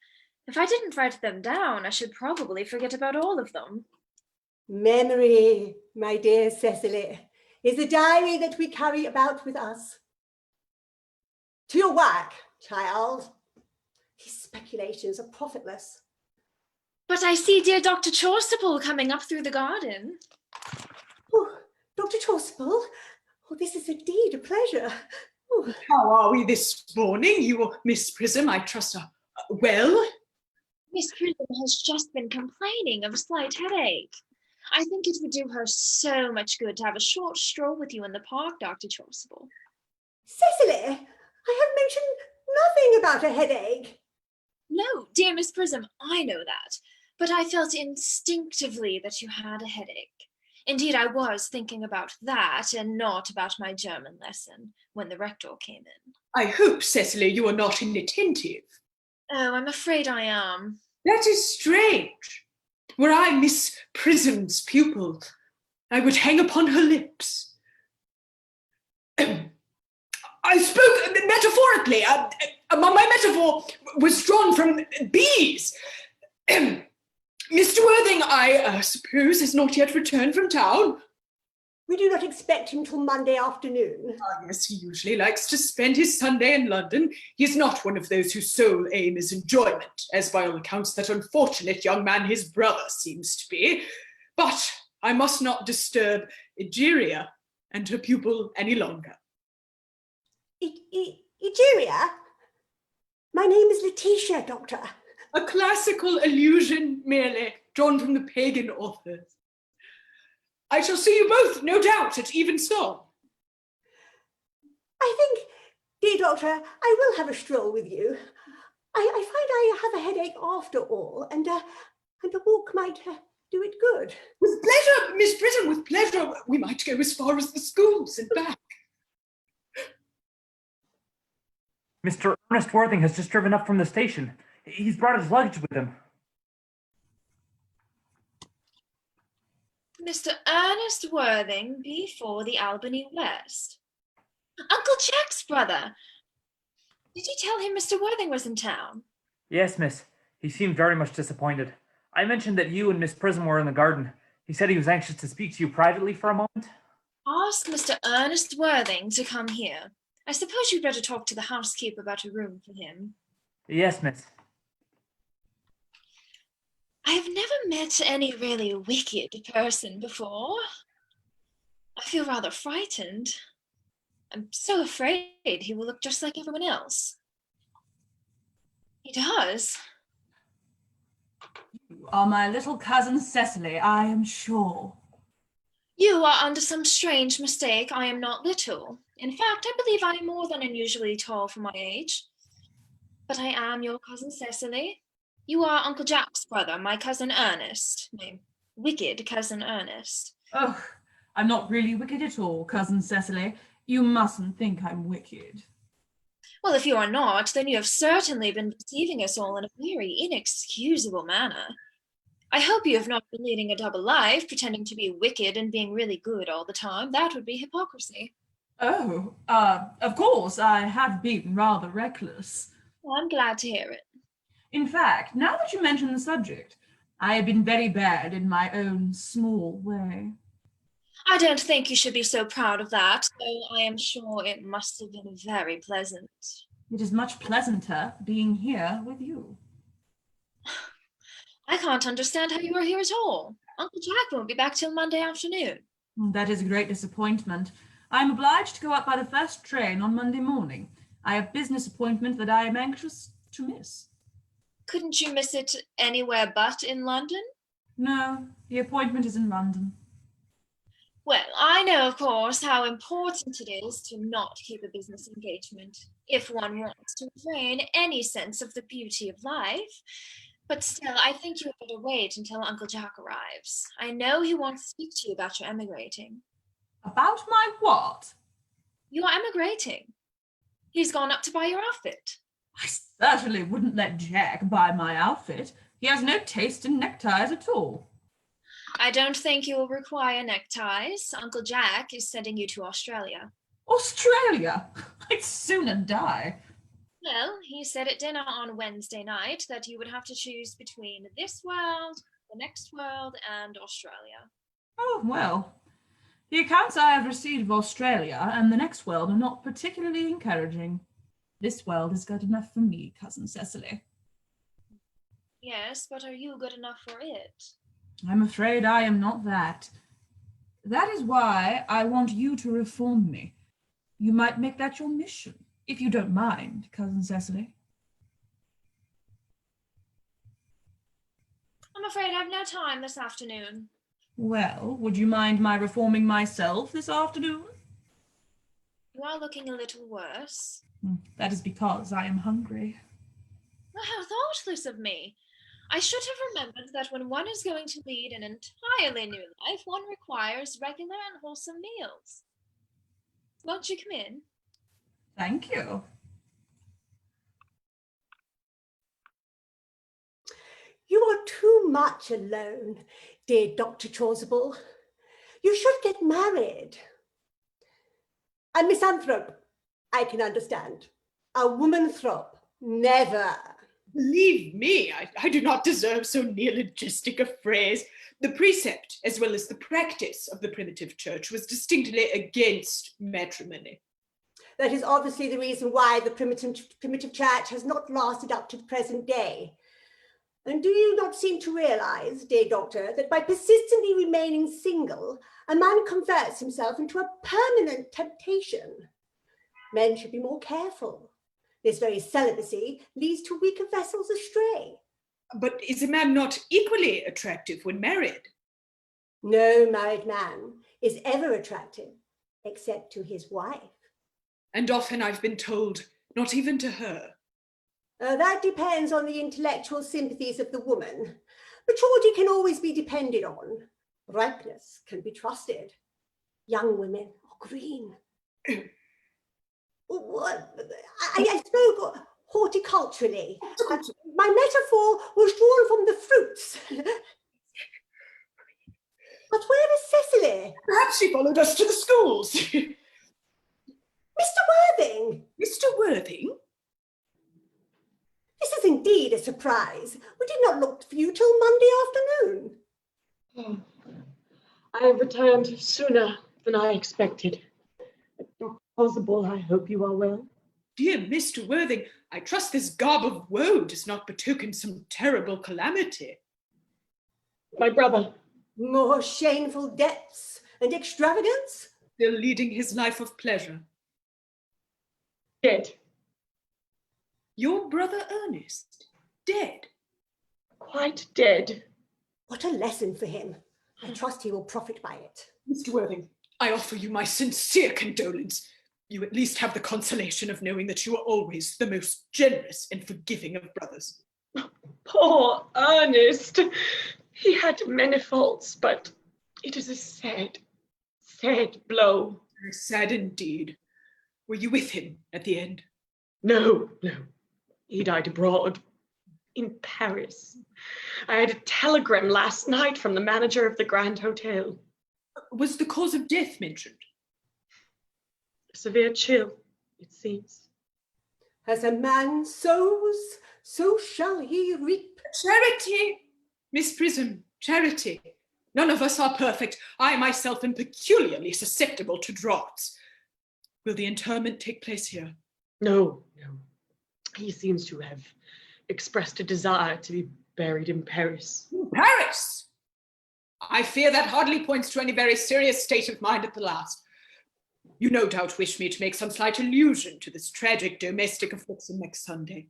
If I didn't write them down, I should probably forget about all of them. Memory, my dear Cecily, is the diary that we carry about with us. To your work, child. These speculations are profitless. But I see dear Dr. Chasuble coming up through the garden. Oh, Dr. Chasuble? Oh, this is indeed a pleasure. Oh. How are we this morning? You, Miss Prism, I trust, are well? Miss Prism has just been complaining of a slight headache. I think it would do her so much good to have a short stroll with you in the park, Dr. Chasuble. Cecily, I have mentioned nothing about a headache. No, dear Miss Prism, I know that. But I felt instinctively that you had a headache. Indeed, I was thinking about that and not about my German lesson when the rector came in. I hope, Cecily, you are not inattentive. Oh, I'm afraid I am. That is strange. Were I Miss Prism's pupil, I would hang upon her lips. I spoke metaphorically. My metaphor was drawn from bees. Mr. Worthing, I suppose, has not yet returned from town. We do not expect him till Monday afternoon. Ah, yes, he usually likes to spend his Sunday in London. He is not one of those whose sole aim is enjoyment, as by all accounts that unfortunate young man his brother seems to be. But I must not disturb Egeria and her pupil any longer. Egeria? My name is Letitia, Doctor. A classical allusion, merely, drawn from the pagan authors. I shall see you both, no doubt, at evensong. I think, dear Doctor, I will have a stroll with you. I find I have a headache after all, and a walk might do it good. With pleasure, Miss Prism, with pleasure. We might go as far as the schools and back. Mr. Ernest Worthing has just driven up from the station. He's brought his luggage with him. Mr. Earnest Worthing, before the Albany West. Uncle Jack's brother. Did you tell him Mr. Worthing was in town? Yes, miss. He seemed very much disappointed. I mentioned that you and Miss Prism were in the garden. He said he was anxious to speak to you privately for a moment. Ask Mr. Ernest Worthing to come here. I suppose you'd better talk to the housekeeper about a room for him. Yes, miss. I have never met any really wicked person before. I feel rather frightened. I'm so afraid he will look just like everyone else. He does. You are my little cousin Cecily, I am sure. You are under some strange mistake. I am not little. In fact, I believe I am more than unusually tall for my age. But I am your cousin Cecily. You are Uncle Jack's brother, my cousin Ernest. My wicked cousin Ernest. Oh, I'm not really wicked at all, cousin Cecily. You mustn't think I'm wicked. Well, if you are not, then you have certainly been deceiving us all in a very inexcusable manner. I hope you have not been leading a double life, pretending to be wicked and being really good all the time. That would be hypocrisy. Oh, of course, I have been rather reckless. Well, I'm glad to hear it. In fact, now that you mention the subject, I have been very bad in my own small way. I don't think you should be so proud of that, though I am sure it must have been very pleasant. It is much pleasanter being here with you. I can't understand how you are here at all. Uncle Jack won't be back till Monday afternoon. That is a great disappointment. I am obliged to go up by the first train on Monday morning. I have business appointment that I am anxious to miss. Couldn't you miss it anywhere but in London? No, the appointment is in London. Well, I know, of course, how important it is to not keep a business engagement if one wants to retain any sense of the beauty of life. But still, I think you had better wait until Uncle Jack arrives. I know he wants to speak to you about your emigrating. About my what? You are emigrating. He's gone up to buy your outfit. I certainly wouldn't let Jack buy my outfit. He has no taste in neckties at all. I don't think you will require neckties. Uncle Jack is sending you to Australia. Australia? I'd sooner die. Well, he said at dinner on Wednesday night that you would have to choose between this world, the next world, and Australia. Oh, well. The accounts I have received of Australia and the next world are not particularly encouraging. This world is good enough for me, cousin Cecily. Yes, but are you good enough for it? I'm afraid I am not that. That is why I want you to reform me. You might make that your mission, if you don't mind, cousin Cecily. I'm afraid I have no time this afternoon. Well, would you mind my reforming myself this afternoon? You are looking a little worse. That is because I am hungry. Well, how thoughtless of me. I should have remembered that when one is going to lead an entirely new life, one requires regular and wholesome meals. Won't you come in? Thank you. You are too much alone, dear Dr. Chasuble. You should get married. A misanthrope, I can understand. A woman-throp, never. Believe me, I do not deserve so neologistic a phrase. The precept, as well as the practice of the primitive church, was distinctly against matrimony. That is obviously the reason why the primitive church has not lasted up to the present day. And do you not seem to realize, dear doctor, that by persistently remaining single, a man converts himself into a permanent temptation? Men should be more careful. This very celibacy leads to weaker vessels astray. But is a man not equally attractive when married? No married man is ever attractive, except to his wife. And often I've been told, not even to her. That depends on the intellectual sympathies of the woman. Maturity can always be depended on. Ripeness can be trusted. Young women are green. I spoke horticulturally. My metaphor was drawn from the fruits. But where is Cecily? Perhaps she followed us to the schools. Mr. Worthing! Mr. Worthing? This is indeed a surprise. We did not look for you till Monday afternoon. I have returned sooner than I expected. Dr. Chasuble, I hope you are well. Dear Mr. Worthing, I trust this garb of woe does not betoken some terrible calamity. My brother. More shameful debts and extravagance? Still leading his life of pleasure. Dead. Your brother Ernest? Dead? Quite dead. What a lesson for him. I trust he will profit by it. Mr. Worthing, I offer you my sincere condolence. You at least have the consolation of knowing that you are always the most generous and forgiving of brothers. Poor Ernest. He had many faults, but it is a sad, sad blow. Sad indeed. Were you with him at the end? No. He died abroad, in Paris. I had a telegram last night from the manager of the Grand Hotel. Was the cause of death mentioned? A severe chill, it seems. As a man sows, so shall he reap. Charity! Miss Prism, charity. None of us are perfect. I myself am peculiarly susceptible to draughts. Will the interment take place here? No. He seems to have expressed a desire to be buried in Paris. Paris! I fear that hardly points to any very serious state of mind at the last. You no doubt wish me to make some slight allusion to this tragic domestic affliction next Sunday.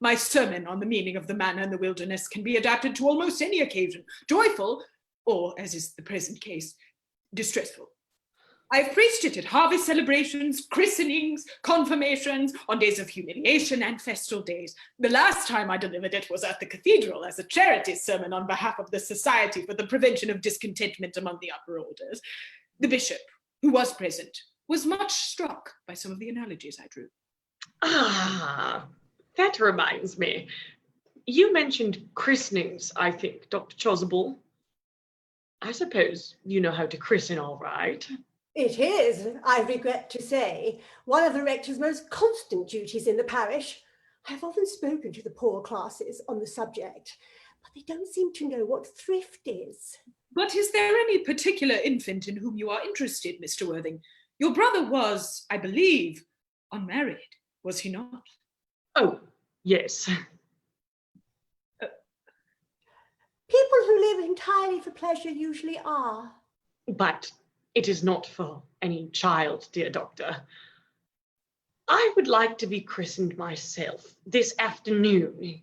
My sermon on the meaning of the manna in the wilderness can be adapted to almost any occasion, joyful, or, as is the present case, distressful. I've preached it at harvest celebrations, christenings, confirmations, on days of humiliation and festal days. The last time I delivered it was at the cathedral as a charity sermon on behalf of the Society for the Prevention of Discontentment among the Upper Orders. The bishop, who was present, was much struck by some of the analogies I drew. Ah, that reminds me. You mentioned christenings, I think, Dr. Chasuble. I suppose you know how to christen all right. It is, I regret to say, one of the rector's most constant duties in the parish. I have often spoken to the poor classes on the subject, but they don't seem to know what thrift is. But is there any particular infant in whom you are interested, Mr. Worthing? Your brother was, I believe, unmarried, was he not? Oh, yes. People who live entirely for pleasure usually are. But it is not for any child, dear doctor. I would like to be christened myself this afternoon,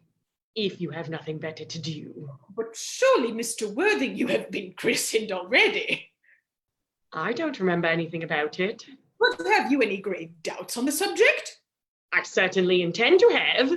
if you have nothing better to do. But surely, Mr. Worthing, you have been christened already. I don't remember anything about it. But have you any grave doubts on the subject? I certainly intend to have.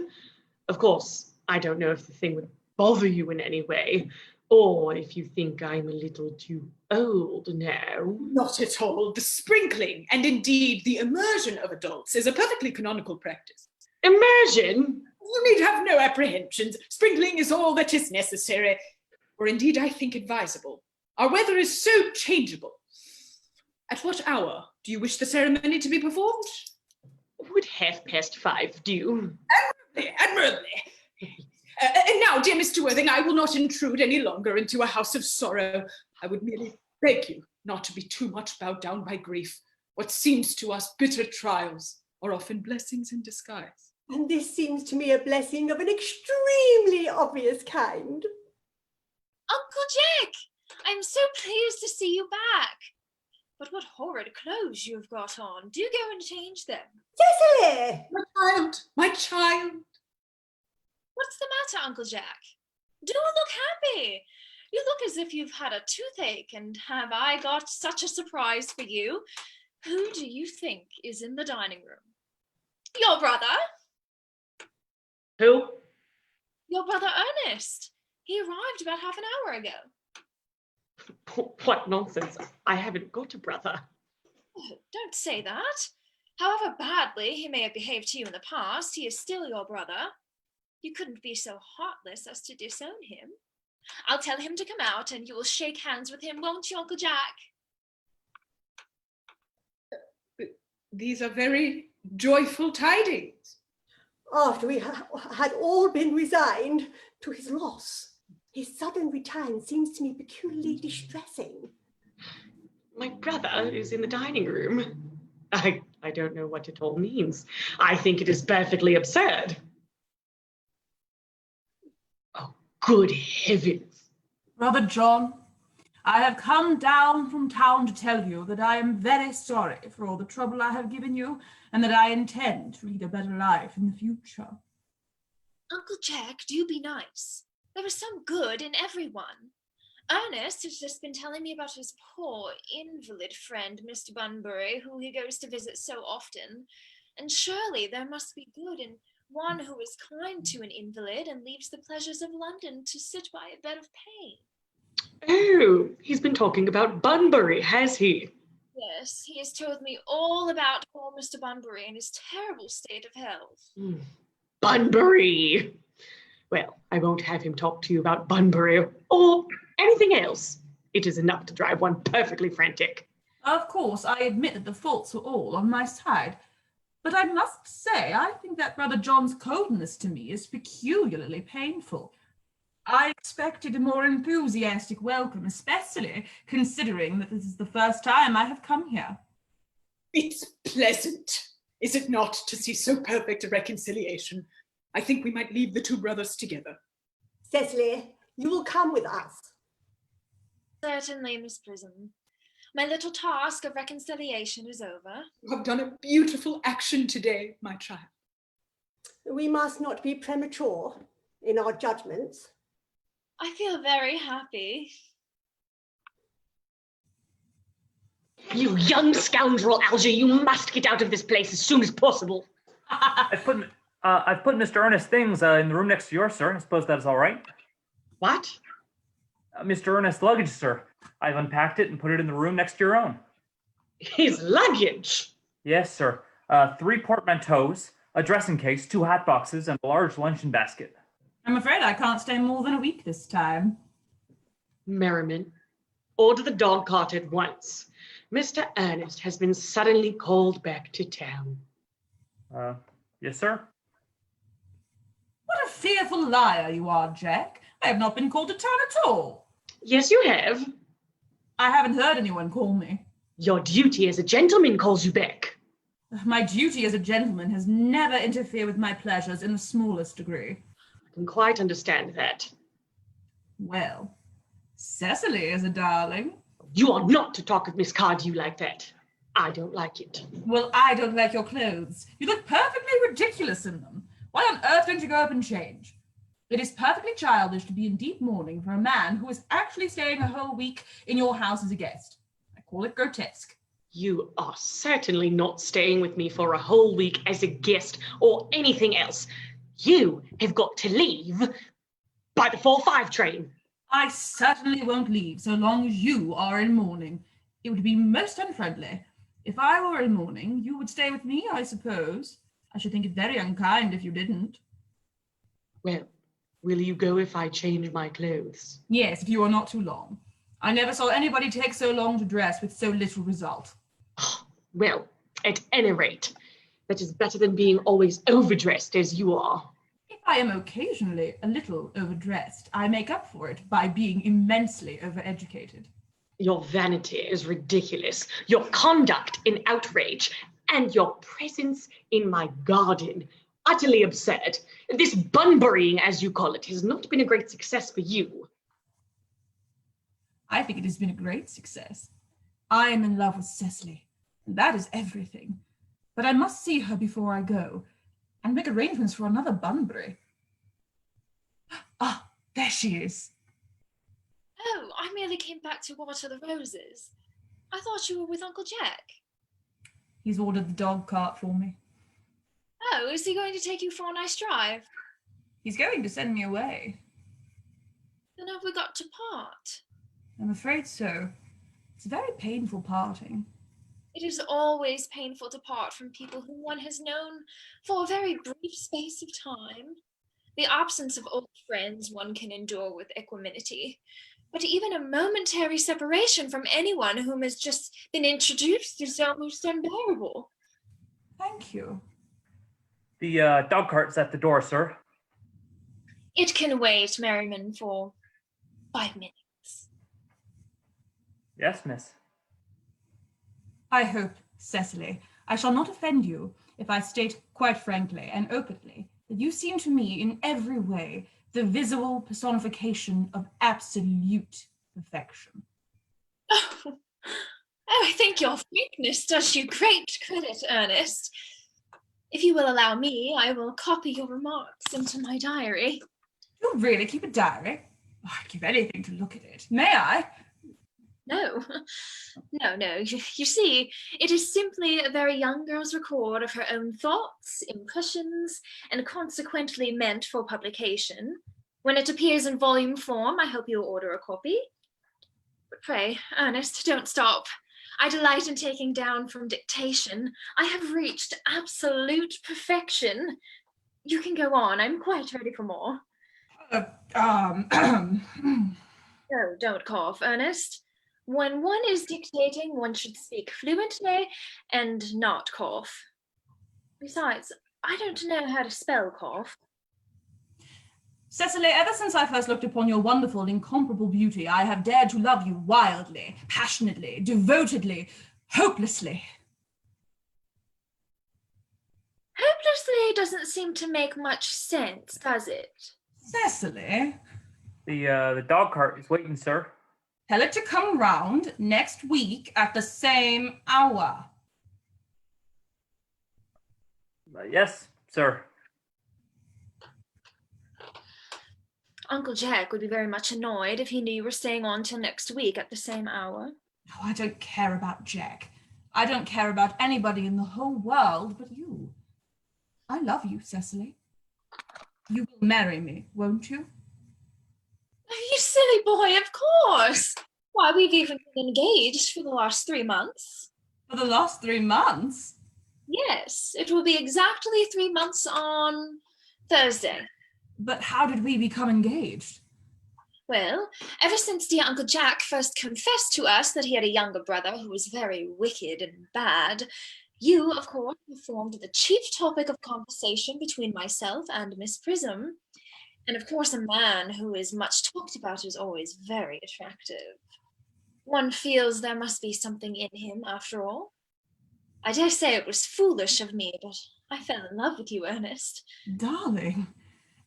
Of course, I don't know if the thing would bother you in any way, or if you think I'm a little too old now. Not at all. The sprinkling, and indeed the immersion of adults, is a perfectly canonical practice. Immersion? You need have no apprehensions. Sprinkling is all that is necessary, or indeed I think advisable. Our weather is so changeable. At what hour do you wish the ceremony to be performed? Would 5:30 do? Admirably. And now, dear Mr. Worthing, I will not intrude any longer into a house of sorrow. I would merely beg you not to be too much bowed down by grief. What seems to us bitter trials are often blessings in disguise. And this seems to me a blessing of an extremely obvious kind. Uncle Jack, I'm so pleased to see you back. But what horrid clothes you've got on. Do go and change them. Cecily! My child. What's the matter, Uncle Jack? Do look happy. You look as if you've had a toothache, and have I got such a surprise for you? Who do you think is in the dining room? Your brother. Who? Your brother Ernest. He arrived about half an hour ago. What nonsense. I haven't got a brother. Oh, don't say that. However badly he may have behaved to you in the past, he is still your brother. You couldn't be so heartless as to disown him. I'll tell him to come out and you will shake hands with him, won't you, Uncle Jack? These are very joyful tidings. after we had all been resigned to his loss. His sudden return seems to me peculiarly distressing. My brother is in the dining room. I don't know what it all means. I think it is perfectly absurd. Oh, good heavens. Brother John, I have come down from town to tell you that I am very sorry for all the trouble I have given you, and that I intend to lead a better life in the future. Uncle Jack, do be nice. There is some good in everyone. Ernest has just been telling me about his poor invalid friend, Mr. Bunbury, who he goes to visit so often. And surely there must be good in one who is kind to an invalid and leaves the pleasures of London to sit by a bed of pain. Oh, he's been talking about Bunbury, has he? Yes, he has told me all about poor Mr. Bunbury and his terrible state of health. Bunbury! Well, I won't have him talk to you about Bunbury or anything else. It is enough to drive one perfectly frantic. Of course, I admit that the faults were all on my side. But I must say, I think that Brother John's coldness to me is peculiarly painful. I expected a more enthusiastic welcome, especially considering that this is the first time I have come here. It's pleasant, is it not, to see so perfect a reconciliation? I think we might leave the two brothers together. Cecily, you will come with us. Certainly, Miss Prism. My little task of reconciliation is over. You have done a beautiful action today, my child. We must not be premature in our judgments. I feel very happy. You young scoundrel, Alger, you must get out of this place as soon as possible. I've put Mr. Earnest's things in the room next to yours, sir. I suppose that is all right. What? Mr. Earnest's luggage, sir. I've unpacked it and put it in the room next to your own. His luggage? Yes, sir. 3 portmanteaus, a dressing case, 2 hat boxes, and a large luncheon basket. I'm afraid I can't stay more than a week this time. Merriman, order the dog cart at once. Mr. Earnest has been suddenly called back to town. Yes, sir. What a fearful liar you are, Jack. I have not been called to town at all. Yes, you have. I haven't heard anyone call me. Your duty as a gentleman calls you back. My duty as a gentleman has never interfered with my pleasures in the smallest degree. I can quite understand that. Well, Cecily is a darling. You are not to talk of Miss Cardew like that. I don't like it. Well, I don't like your clothes. You look perfectly ridiculous in them. Why on earth don't you go up and change? It is perfectly childish to be in deep mourning for a man who is actually staying a whole week in your house as a guest. I call it grotesque. You are certainly not staying with me for a whole week as a guest or anything else. You have got to leave by the 4:05 train. I certainly won't leave so long as you are in mourning. It would be most unfriendly. If I were in mourning, you would stay with me, I suppose. I should think it very unkind if you didn't. Well, will you go if I change my clothes? Yes, if you are not too long. I never saw anybody take so long to dress with so little result. Well, at any rate, that is better than being always overdressed as you are. If I am occasionally a little overdressed, I make up for it by being immensely overeducated. Your vanity is ridiculous, your conduct an outrage, and your presence in my garden utterly absurd. This Bunburying, as you call it, has not been a great success for you. I think it has been a great success. I am in love with Cecily, and that is everything. But I must see her before I go, and make arrangements for another Bunbury. Ah, there she is. Oh, I merely came back to water the roses. I thought you were with Uncle Jack. He's ordered the dog cart for me. Oh, is he going to take you for a nice drive? He's going to send me away. Then have we got to part? I'm afraid so. It's a very painful parting. It is always painful to part from people whom one has known for a very brief space of time. The absence of old friends one can endure with equanimity, but even a momentary separation from anyone whom has just been introduced is almost unbearable. Thank you. The dog cart's at the door, sir. It can wait, Merriman, for 5 minutes. Yes, miss. I hope, Cecily, I shall not offend you if I state quite frankly and openly that you seem to me in every way the visual personification of absolute perfection. Oh, I think your frankness does you great credit, Ernest. If you will allow me, I will copy your remarks into my diary. You really keep a diary? Oh, I'd give anything to look at it. May I? No. You see, it is simply a very young girl's record of her own thoughts, impressions, and consequently meant for publication. When it appears in volume form, I hope you'll order a copy. But pray, Ernest, don't stop. I delight in taking down from dictation. I have reached absolute perfection. You can go on. I'm quite ready for more. No, don't cough, Ernest. When one is dictating, one should speak fluently and not cough. Besides, I don't know how to spell cough. Cecily, ever since I first looked upon your wonderful, incomparable beauty, I have dared to love you wildly, passionately, devotedly, hopelessly. Hopelessly doesn't seem to make much sense, does it? Cecily? The dog cart is waiting, sir. Tell it to come round next week at the same hour. Yes, sir. Uncle Jack would be very much annoyed if he knew you were staying on till next week at the same hour. Oh, I don't care about Jack. I don't care about anybody in the whole world but you. I love you, Cecily. You will marry me, won't you? You silly boy, of course. Why, we've even been engaged for the last 3 months. For the last 3 months? Yes, it will be exactly 3 months on Thursday. But how did we become engaged? Well, ever since dear Uncle Jack first confessed to us that he had a younger brother who was very wicked and bad, you, of course, formed the chief topic of conversation between myself and Miss Prism. And of course, a man who is much talked about is always very attractive. One feels there must be something in him after all. I dare say it was foolish of me, but I fell in love with you, Ernest. Darling.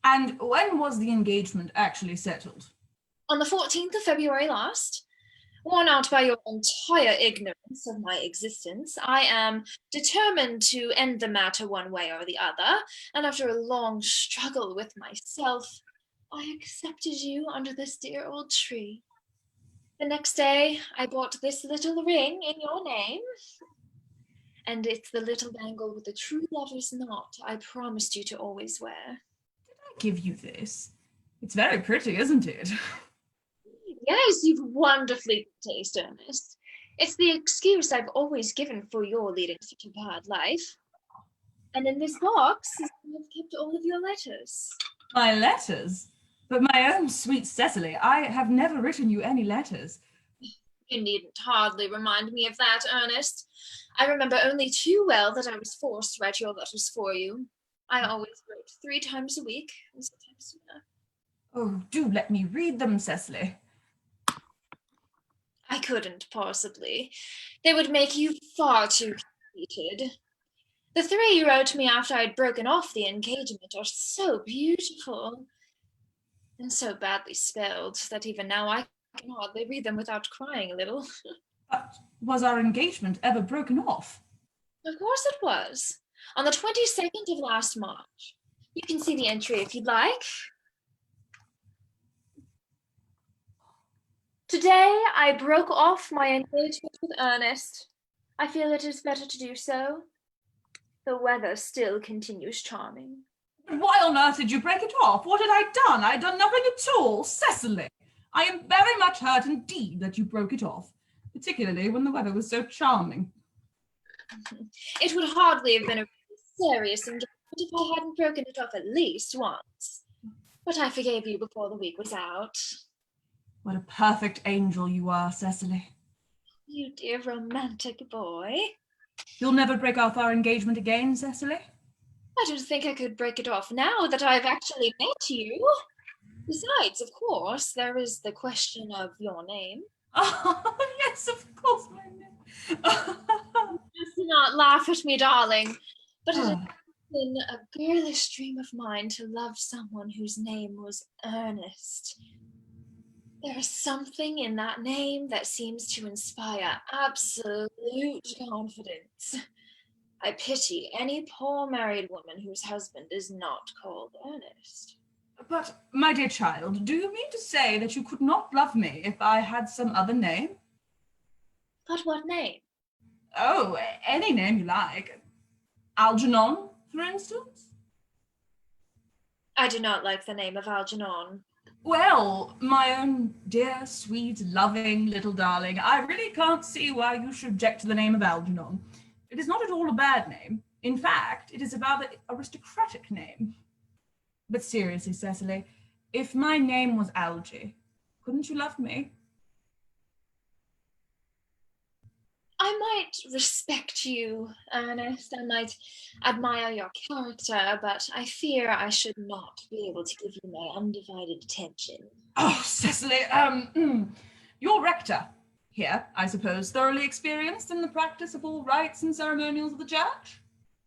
And when was the engagement actually settled? On the 14th of February last. Worn out by your entire ignorance of my existence, I am determined to end the matter one way or the other, and after a long struggle with myself, I accepted you under this dear old tree. The next day, I bought this little ring in your name, and it's the little bangle with the true lover's knot I promised you to always wear. Did I give you this? It's very pretty, isn't it? Yes, you've wonderfully good taste, Ernest. It's the excuse I've always given for your leading such a bad life. And in this box is where I've kept all of your letters. My letters? But my own sweet Cecily, I have never written you any letters. You needn't hardly remind me of that, Ernest. I remember only too well that I was forced to write your letters for you. I always wrote 3 times a week, and sometimes sooner. Oh, do let me read them, Cecily. I couldn't possibly. They would make you far too conceited. The 3 you wrote me after I'd broken off the engagement are so beautiful and so badly spelled that even now I can hardly read them without crying a little. But was our engagement ever broken off? Of course it was. On the 22nd of last March. You can see the entry if you'd like. Today, I broke off my engagement with Ernest. I feel it is better to do so. The weather still continues charming. But why on earth did you break it off? What had I done? I had done nothing at all. Cecily, I am very much hurt indeed that you broke it off, particularly when the weather was so charming. It would hardly have been a serious engagement if I hadn't broken it off at least once. But I forgave you before the week was out. What a perfect angel you are, Cecily. You dear romantic boy. You'll never break off our engagement again, Cecily? I don't think I could break it off now that I've actually met you. Besides, of course, there is the question of your name. Oh, yes, of course, my name. Just do not laugh at me, darling. But it has been a girlish dream of mine to love someone whose name was Earnest. There is something in that name that seems to inspire absolute confidence. I pity any poor married woman whose husband is not called Earnest. But, my dear child, do you mean to say that you could not love me if I had some other name? But what name? Oh, any name you like. Algernon, for instance? I do not like the name of Algernon. Well, my own dear, sweet, loving little darling, I really can't see why you should object to the name of Algernon. It is not at all a bad name. In fact, it is a rather aristocratic name. But seriously, Cecily, if my name was Algie, couldn't you love me? I might respect you, Ernest. I might admire your character, but I fear I should not be able to give you my undivided attention. Oh, Cecily, your rector here, I suppose, thoroughly experienced in the practice of all rites and ceremonials of the church?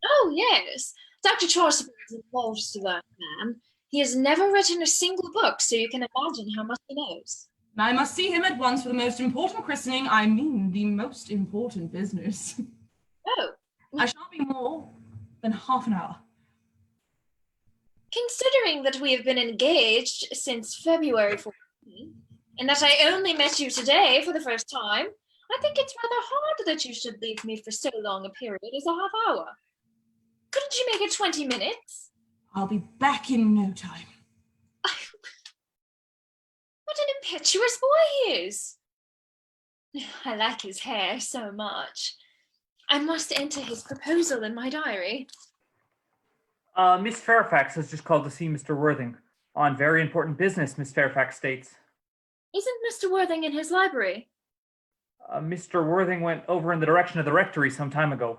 Oh, yes. Dr. Chasuble is a most learned man. He has never written a single book, so you can imagine how much he knows. I must see him at once for the most important christening, I mean the most important business. Oh. I shan't be more than half an hour. Considering that we have been engaged since February 14th, and that I only met you today for the first time, I think it's rather hard that you should leave me for so long a period as a half hour. Couldn't you make it 20 minutes? I'll be back in no time. What an impetuous boy he is. I like his hair so much. I must enter his proposal in my diary. Miss Fairfax has just called to see Mr. Worthing. On very important business, Miss Fairfax states. Isn't Mr. Worthing in his library? Mr. Worthing went over in the direction of the rectory some time ago.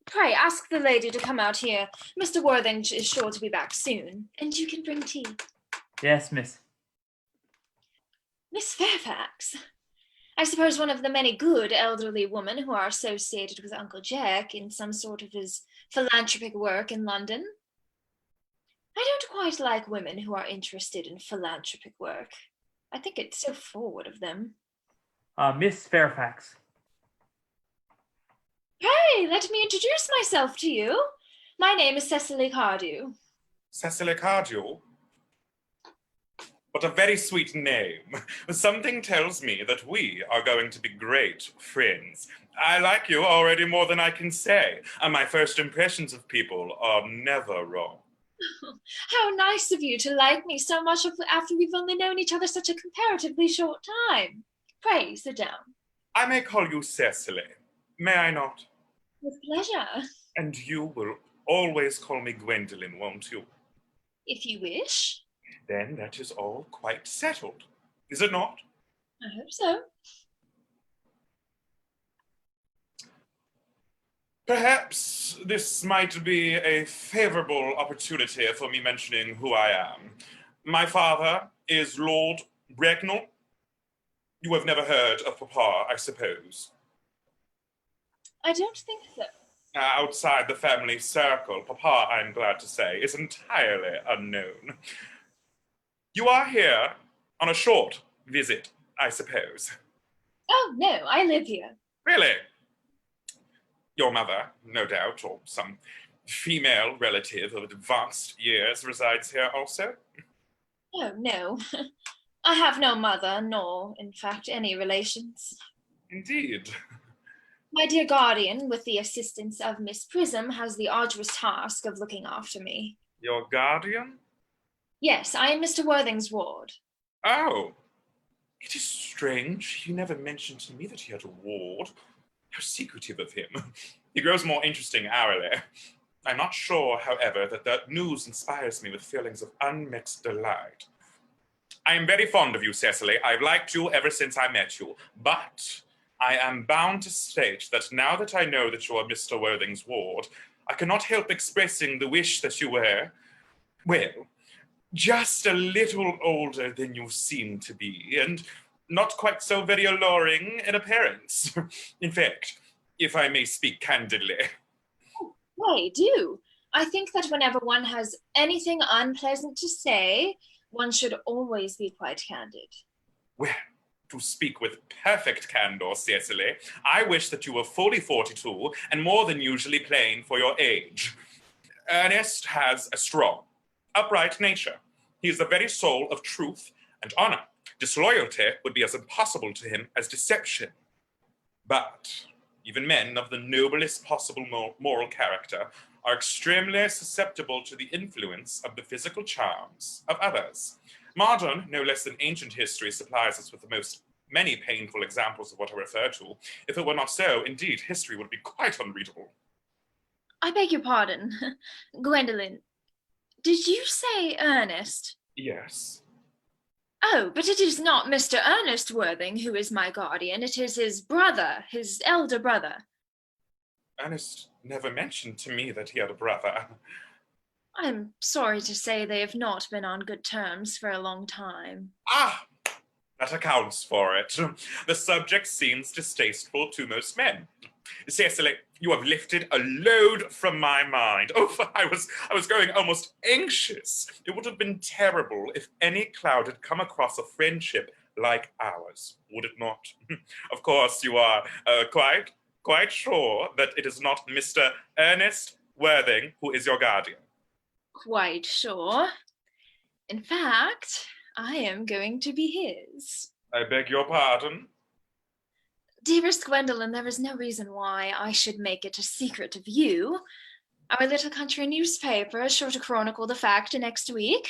Pray ask the lady to come out here. Mr. Worthing is sure to be back soon, and you can bring tea. Yes, miss. Miss Fairfax. I suppose one of the many good elderly women who are associated with Uncle Jack in some sort of his philanthropic work in London. I don't quite like women who are interested in philanthropic work. I think it's so forward of them. Miss Fairfax. Hey, let me introduce myself to you. My name is Cecily Cardew. Cecily Cardew? What a very sweet name. Something tells me that we are going to be great friends. I like you already more than I can say, and my first impressions of people are never wrong. How nice of you to like me so much after we've only known each other such a comparatively short time. Pray, sit down. I may call you Cecily, may I not? With pleasure. And you will always call me Gwendolen, won't you? If you wish. Then that is all quite settled, is it not? I hope so. Perhaps this might be a favorable opportunity for me mentioning who I am. My father is Lord Bracknell. You have never heard of Papa, I suppose. I don't think so. Outside the family circle, Papa, I'm glad to say, is entirely unknown. You are here on a short visit, I suppose. Oh, no, I live here. Really? Your mother, no doubt, or some female relative of advanced years resides here also? Oh, no. I have no mother, nor, in fact, any relations. Indeed. My dear guardian, with the assistance of Miss Prism, has the arduous task of looking after me. Your guardian? Yes, I am Mr. Worthing's ward. Oh. It is strange. He never mentioned to me that he had a ward. How secretive of him. He grows more interesting hourly. I'm not sure, however, that that news inspires me with feelings of unmixed delight. I am very fond of you, Cecily. I've liked you ever since I met you. But I am bound to state that now that I know that you are Mr. Worthing's ward, I cannot help expressing the wish that you were, well, just a little older than you seem to be, and not quite so very alluring in appearance. In fact, if I may speak candidly. Why, do. I think that whenever one has anything unpleasant to say, one should always be quite candid. Well, to speak with perfect candor, Cecily, I wish that you were fully 42 and more than usually plain for your age. Earnest has a strong, upright nature. He is the very soul of truth and honor. Disloyalty would be as impossible to him as deception. But even men of the noblest possible moral character are extremely susceptible to the influence of the physical charms of others. Modern, no less than ancient history, supplies us with many painful examples of what I refer to. If it were not so, indeed, history would be quite unreadable. I beg your pardon. Gwendolen, did you say Earnest? Yes. Oh, but it is not Mr. Ernest Worthing who is my guardian. It is his brother, his elder brother. Ernest never mentioned to me that he had a brother. I'm sorry to say they have not been on good terms for a long time. Ah, that accounts for it. The subject seems distasteful to most men. Cecily, you have lifted a load from my mind. Oh, I was growing almost anxious. It would have been terrible if any cloud had come across a friendship like ours, would it not? Of course, you are quite sure that it is not Mr. Ernest Worthing who is your guardian. Quite sure. In fact, I am going to be his. I beg your pardon? Dearest Gwendolen, there is no reason why I should make it a secret of you. Our little country newspaper is sure to chronicle the fact next week.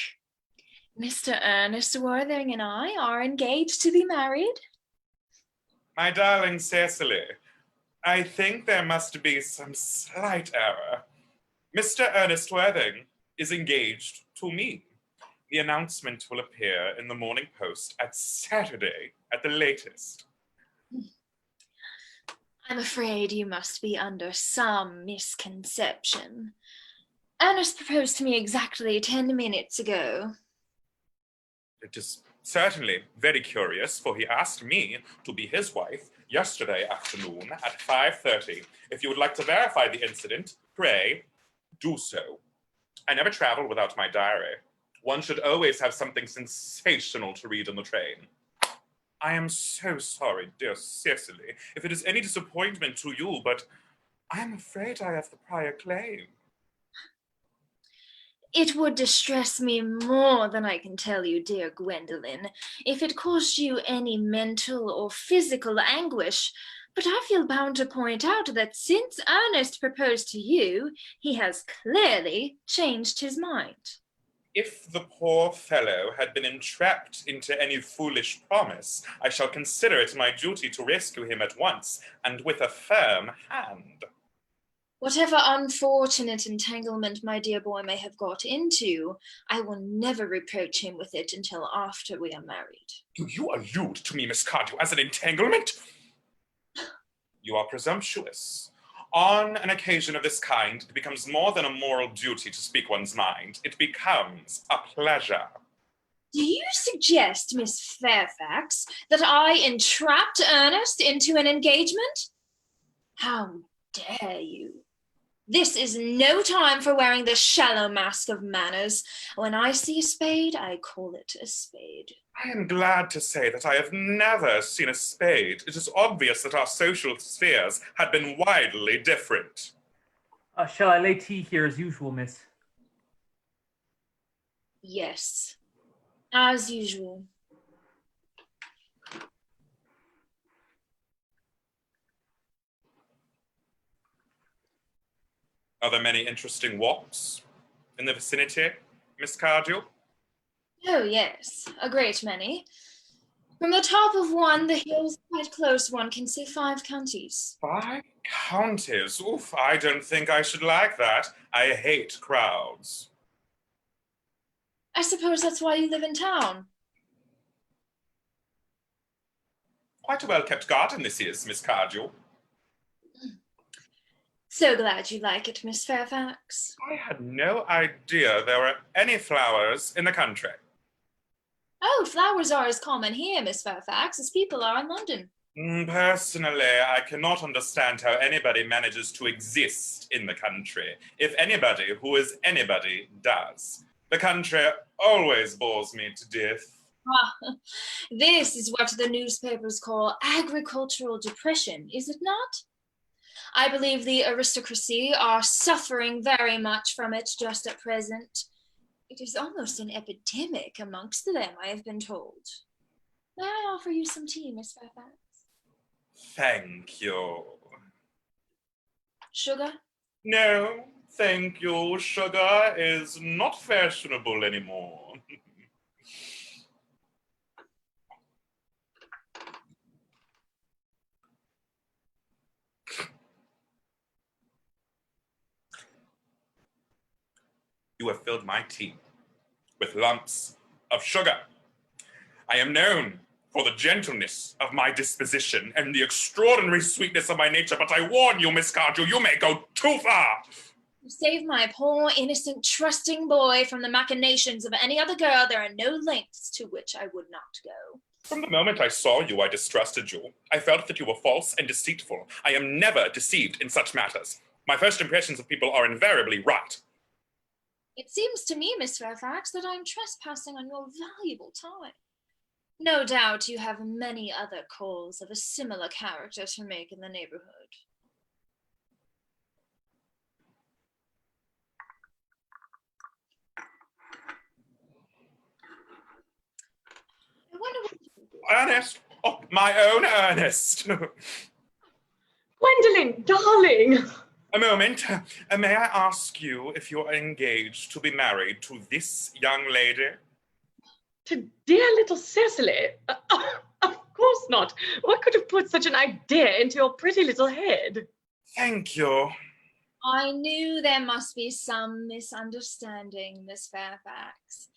Mr. Ernest Worthing and I are engaged to be married. My darling Cecily, I think there must be some slight error. Mr. Ernest Worthing is engaged to me. The announcement will appear in the Morning Post at Saturday at the latest. I'm afraid you must be under some misconception. Ernest proposed to me exactly 10 minutes ago. It is certainly very curious, for he asked me to be his wife yesterday afternoon at 5:30. If you would like to verify the incident, pray do so. I never travel without my diary. One should always have something sensational to read on the train. I am so sorry, dear Cecily, if it is any disappointment to you, but I am afraid I have the prior claim. It would distress me more than I can tell you, dear Gwendolen, if it caused you any mental or physical anguish, but I feel bound to point out that since Ernest proposed to you, he has clearly changed his mind. If the poor fellow had been entrapped into any foolish promise, I shall consider it my duty to rescue him at once, and with a firm hand. Whatever unfortunate entanglement my dear boy may have got into, I will never reproach him with it until after we are married. Do you allude to me, Miss Cardew, as an entanglement? You are presumptuous. On an occasion of this kind, it becomes more than a moral duty to speak one's mind. It becomes a pleasure. Do you suggest, Miss Fairfax, that I entrapped Ernest into an engagement? How dare you? This is no time for wearing the shallow mask of manners. When I see a spade, I call it a spade. I am glad to say that I have never seen a spade. It is obvious that our social spheres had been widely different. Shall I lay tea here as usual, miss? Yes, as usual. Are there many interesting walks in the vicinity, Miss Cardew? Oh, yes, a great many. From the top of one, the hill's quite close. One can see 5 counties. 5 counties? Oof, I don't think I should like that. I hate crowds. I suppose that's why you live in town. Quite a well-kept garden this is, Miss Cardew. So glad you like it, Miss Fairfax. I had no idea there were any flowers in the country. Oh, flowers are as common here, Miss Fairfax, as people are in London. Personally, I cannot understand how anybody manages to exist in the country, if anybody who is anybody does. The country always bores me to death. Ah, this is what the newspapers call agricultural depression, is it not? I believe the aristocracy are suffering very much from it just at present. It is almost an epidemic amongst them, I have been told. May I offer you some tea, Miss Fairfax? Thank you. Sugar? No, thank you. Sugar is not fashionable anymore. You have filled my tea with lumps of sugar. I am known for the gentleness of my disposition and the extraordinary sweetness of my nature, but I warn you, Miss Cardew, you may go too far. You saved my poor, innocent, trusting boy from the machinations of any other girl. There are no lengths to which I would not go. From the moment I saw you, I distrusted you. I felt that you were false and deceitful. I am never deceived in such matters. My first impressions of people are invariably right. It seems to me, Miss Fairfax, that I am trespassing on your valuable time. No doubt you have many other calls of a similar character to make in the neighborhood. I wonder what... Ernest! Oh, my own Ernest! Gwendolen, darling! A moment. May I ask you if you're engaged to be married to this young lady? To dear little Cecily? Of course not. What could have put such an idea into your pretty little head? Thank you. I knew there must be some misunderstanding, Miss Fairfax.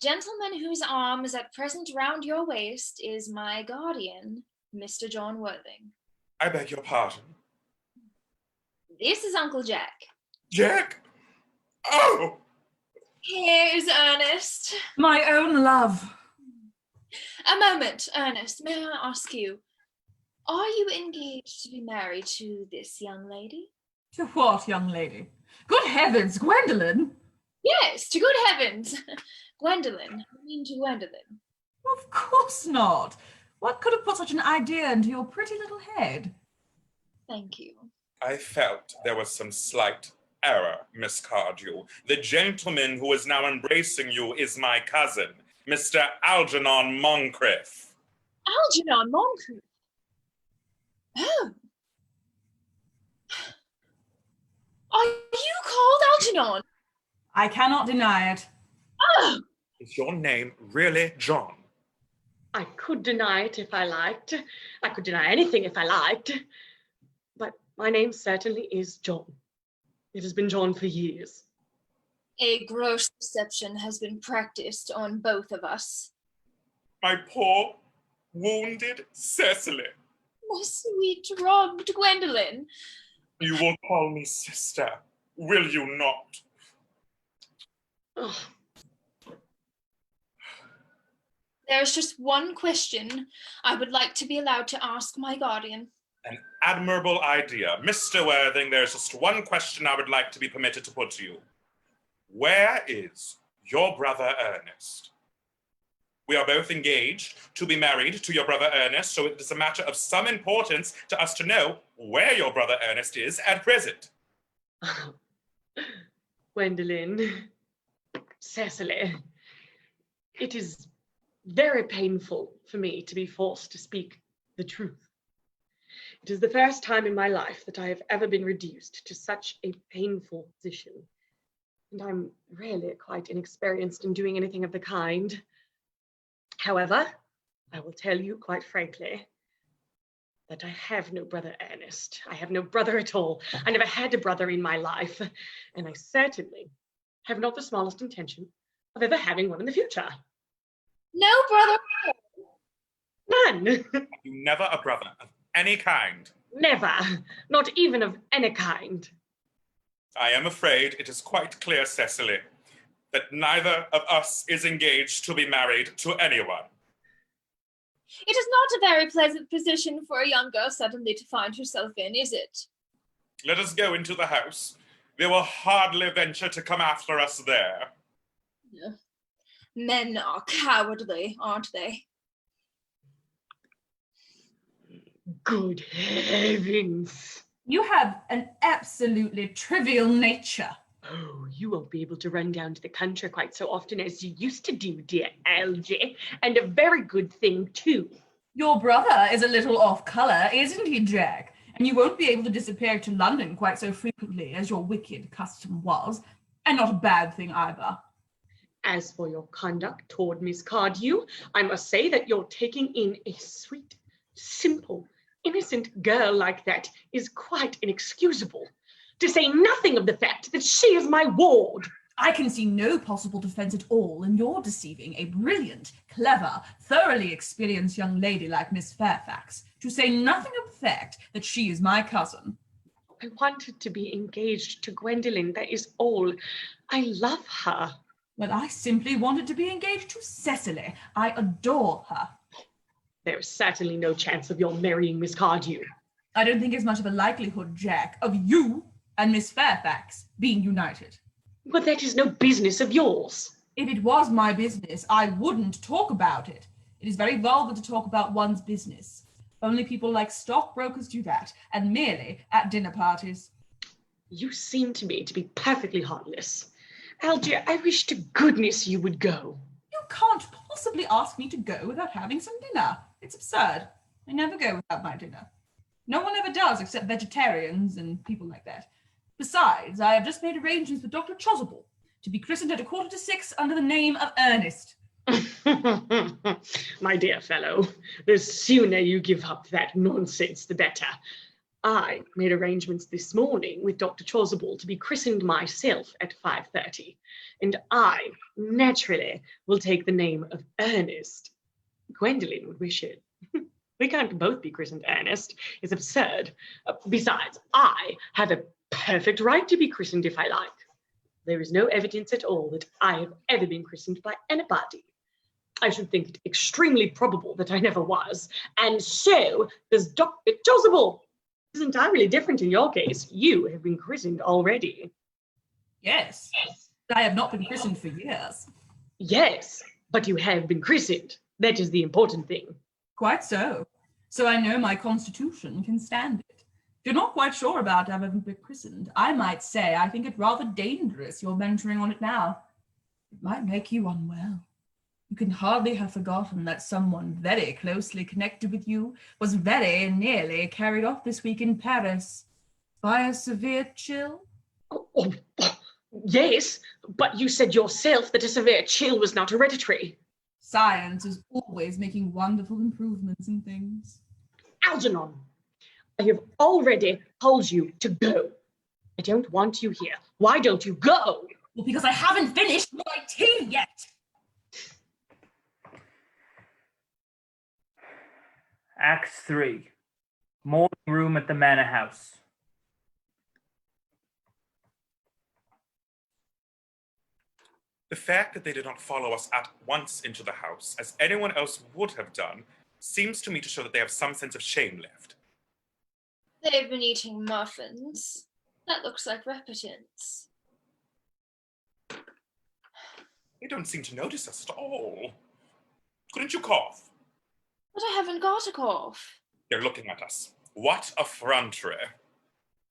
The gentleman whose arm is at present round your waist is my guardian, Mr. John Worthing. I beg your pardon. This is Uncle Jack. Jack? Oh! Here is Ernest. My own love. A moment, Ernest. May I ask you, are you engaged to be married to this young lady? To what young lady? Good heavens, Gwendolen! Yes, to good heavens. Gwendolen. I mean to Gwendolen. Of course not. What could have put such an idea into your pretty little head? Thank you. I felt there was some slight error, Miss Cardew. The gentleman who is now embracing you is my cousin, Mr. Algernon Moncrieff. Algernon Moncrieff? Oh. Are you called Algernon? I cannot deny it. Oh. Is your name really John? I could deny it if I liked. I could deny anything if I liked. But my name certainly is John. It has been John for years. A gross deception has been practiced on both of us. My poor, wounded Cecily. My sweet, robbed Gwendolen. You will call me sister, will you not? Oh. There's just one question I would like to be allowed to ask my guardian. An admirable idea. Mr. Worthing, there's just one question I would like to be permitted to put to you. Where is your brother Ernest? We are both engaged to be married to your brother Ernest, so it is a matter of some importance to us to know where your brother Ernest is at present. Gwendolen, Cecily, it is very painful for me to be forced to speak the truth. It is the first time in my life that I have ever been reduced to such a painful position, and I'm really quite inexperienced in doing anything of the kind. However, I will tell you quite frankly that I have no brother Ernest. I have no brother at all. I never had a brother in my life, and I certainly have not the smallest intention of ever having one in the future. No brother. son. You never a brother of any kind. Never, not even of any kind. I am afraid it is quite clear, Cecily, that neither of us is engaged to be married to anyone. It is not a very pleasant position for a young girl suddenly to find herself in, is it? Let us go into the house. They will hardly venture to come after us there. Men are cowardly, aren't they? Good heavens. You have an absolutely trivial nature. Oh, you won't be able to run down to the country quite so often as you used to do, dear Algie. And a very good thing, too. Your brother is a little off colour, isn't he, Jack? And you won't be able to disappear to London quite so frequently as your wicked custom was. And not a bad thing either. As for your conduct toward Miss Cardew, I must say that you're taking in a sweet, simple, innocent girl like that is quite inexcusable. To say nothing of the fact that she is my ward. I can see no possible defence at all in your deceiving a brilliant, clever, thoroughly experienced young lady like Miss Fairfax, to say nothing of the fact that she is my cousin. I wanted to be engaged to Gwendolen, that is all. I love her. Well, I simply wanted to be engaged to Cecily. I adore her. There is certainly no chance of your marrying Miss Cardew. I don't think there's much of a likelihood, Jack, of you and Miss Fairfax being united. But that is no business of yours. If it was my business, I wouldn't talk about it. It is very vulgar to talk about one's business. Only people like stockbrokers do that, and merely at dinner parties. You seem to me to be perfectly heartless. Algie, I wish to goodness you would go. You can't possibly ask me to go without having some dinner. It's absurd. I never go without my dinner. No one ever does, except vegetarians and people like that. Besides, I have just made arrangements with Dr. Chasuble to be christened at 6:15 under the name of Earnest. My dear fellow, the sooner you give up that nonsense, the better. I made arrangements this morning with Dr. Chasuble to be christened myself at 5:30, and I, naturally, will take the name of Earnest. Gwendolen would wish it. We can't both be christened Earnest. It's absurd. Besides, I have a perfect right to be christened if I like. There is no evidence at all that I have ever been christened by anybody. I should think it extremely probable that I never was. And so does Dr. Chasuble. It's entirely different in your case. You have been christened already. Yes. I have not been christened for years. Yes, but you have been christened. That is the important thing. Quite so. So I know my constitution can stand it. If you're not quite sure about having been christened, I might say I think it rather dangerous you're venturing on it now. It might make you unwell. You can hardly have forgotten that someone very closely connected with you was very nearly carried off this week in Paris by a severe chill. Oh, yes, but you said yourself that a severe chill was not hereditary. Science is always making wonderful improvements in things. Algernon, I have already told you to go. I don't want you here. Why don't you go? Well, because I haven't finished my tea yet. Act 3. Morning room at the Manor House. The fact that they did not follow us at once into the house, as anyone else would have done, seems to me to show that they have some sense of shame left. They've been eating muffins. That looks like repetence. They don't seem to notice us at all. Couldn't you cough? But I haven't got a cough. They're looking at us. What effrontery.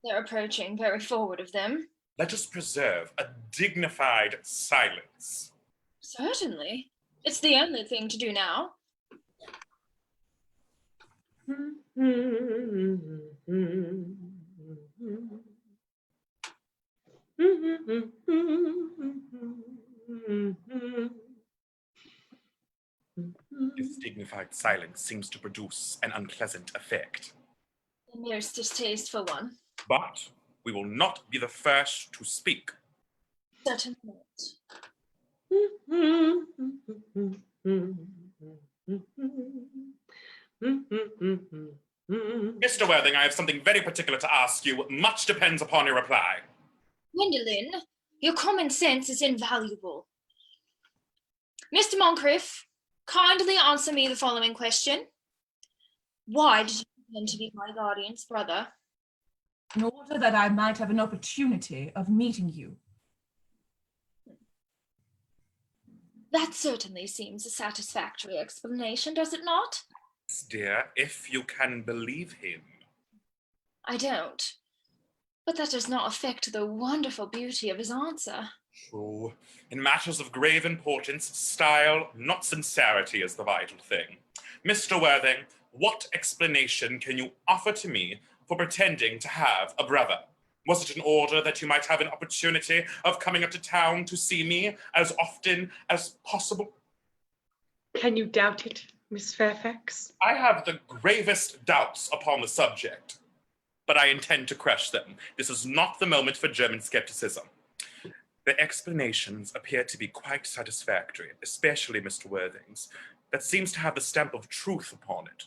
They're approaching, very forward of them. Let us preserve a dignified silence. Certainly. It's the only thing to do now. This dignified silence seems to produce an unpleasant effect. The most distasteful one. But we will not be the first to speak. Certainly not. Mr. Worthing, I have something very particular to ask you. Much depends upon your reply. Gwendolen, your common sense is invaluable. Mr. Moncrieff, kindly answer me the following question. Why did you pretend to be my guardian's brother? In order that I might have an opportunity of meeting you. That certainly seems a satisfactory explanation, does it not? Dear, if you can believe him. I don't. But that does not affect the wonderful beauty of his answer. True. In matters of grave importance, style, not sincerity, is the vital thing. Mr. Worthing, what explanation can you offer to me for pretending to have a brother? Was it in order that you might have an opportunity of coming up to town to see me as often as possible? Can you doubt it, Miss Fairfax? I have the gravest doubts upon the subject, but I intend to crush them. This is not the moment for German skepticism. The explanations appear to be quite satisfactory, especially Mr. Worthing's. That seems to have the stamp of truth upon it.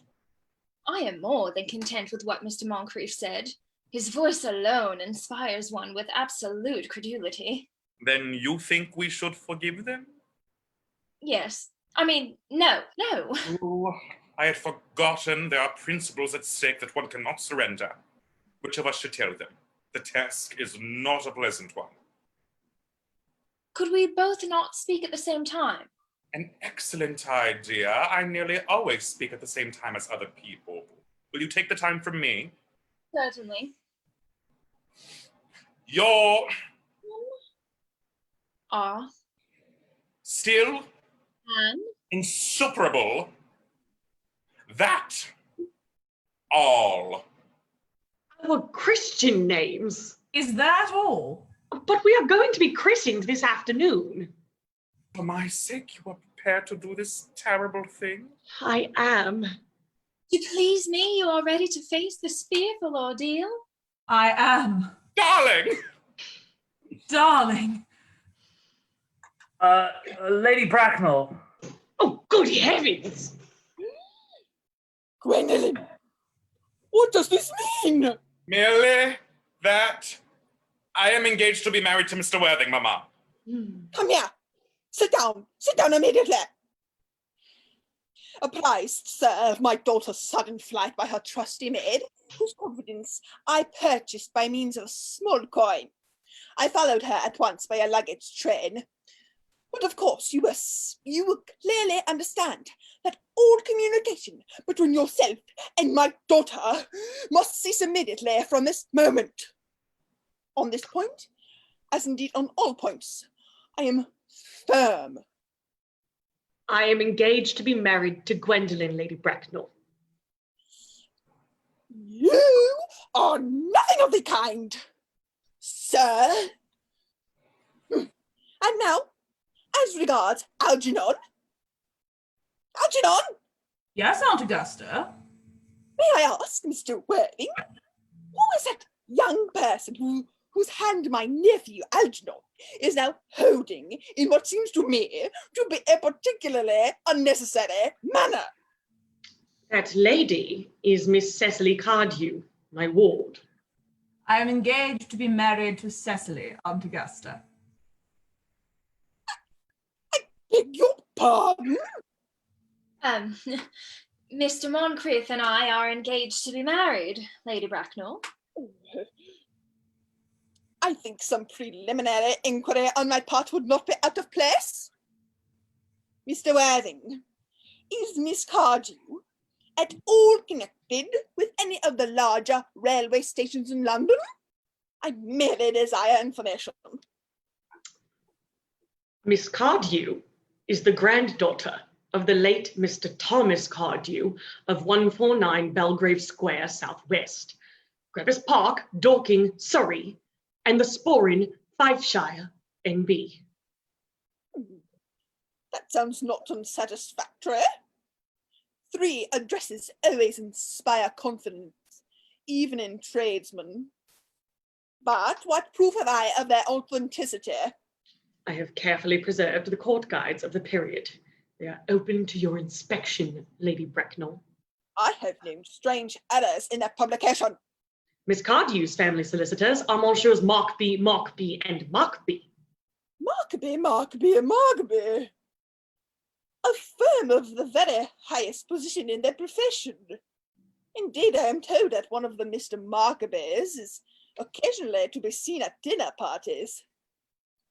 I am more than content with what Mr. Moncrieff said. His voice alone inspires one with absolute credulity. Then you think we should forgive them? Yes. I mean, no. Oh, I had forgotten there are principles at stake that one cannot surrender. Which of us should tell them? The task is not a pleasant one. Could we both not speak at the same time? An excellent idea. I nearly always speak at the same time as other people. Will you take the time from me? Certainly. You're still insuperable. That all. Our Christian names. Is that all? But we are going to be christened this afternoon. For my sake, you are prepared to do this terrible thing? I am. To please me, you are ready to face this fearful ordeal? I am. Darling! Darling. Lady Bracknell. Oh, good heavens! Gwendolen, what does this mean? Merely that I am engaged to be married to Mr. Worthing, Mama. Come here. Sit down immediately. Apprised, sir, of my daughter's sudden flight by her trusty maid, whose confidence I purchased by means of a small coin. I followed her at once by a luggage train. But of course, you will clearly understand that all communication between yourself and my daughter must cease immediately from this moment. On this point, as indeed on all points, I am firm. I am engaged to be married to Gwendolen, Lady Bracknell. You are nothing of the kind, sir. And now, as regards Algernon. Algernon? Yes, Aunt Augusta? May I ask, Mr. Worthing, who is that young person whose hand my nephew Algernon is now holding in what seems to me to be a particularly unnecessary manner? That lady is Miss Cecily Cardew, my ward. I am engaged to be married to Cecily, Aunt Augusta. I beg your pardon? Mr. Moncrieff and I are engaged to be married, Lady Bracknell. I think some preliminary inquiry on my part would not be out of place. Mr. Worthing, is Miss Cardew at all connected with any of the larger railway stations in London? I merely desire information. Miss Cardew is the granddaughter of the late Mr. Thomas Cardew of 149 Belgrave Square, Southwest, Grevers Park, Dorking, Surrey, and the Sporran, Fifeshire, NB. That sounds not unsatisfactory. 3 addresses always inspire confidence, even in tradesmen. But what proof have I of their authenticity? I have carefully preserved the court guides of the period. They are open to your inspection, Lady Bracknell. I have named strange errors in that publication. Miss Cardew's family solicitors are Messrs. Markby, and Markby. Markby. A firm of the very highest position in their profession. Indeed, I am told that one of the Mr. Markbys is occasionally to be seen at dinner parties.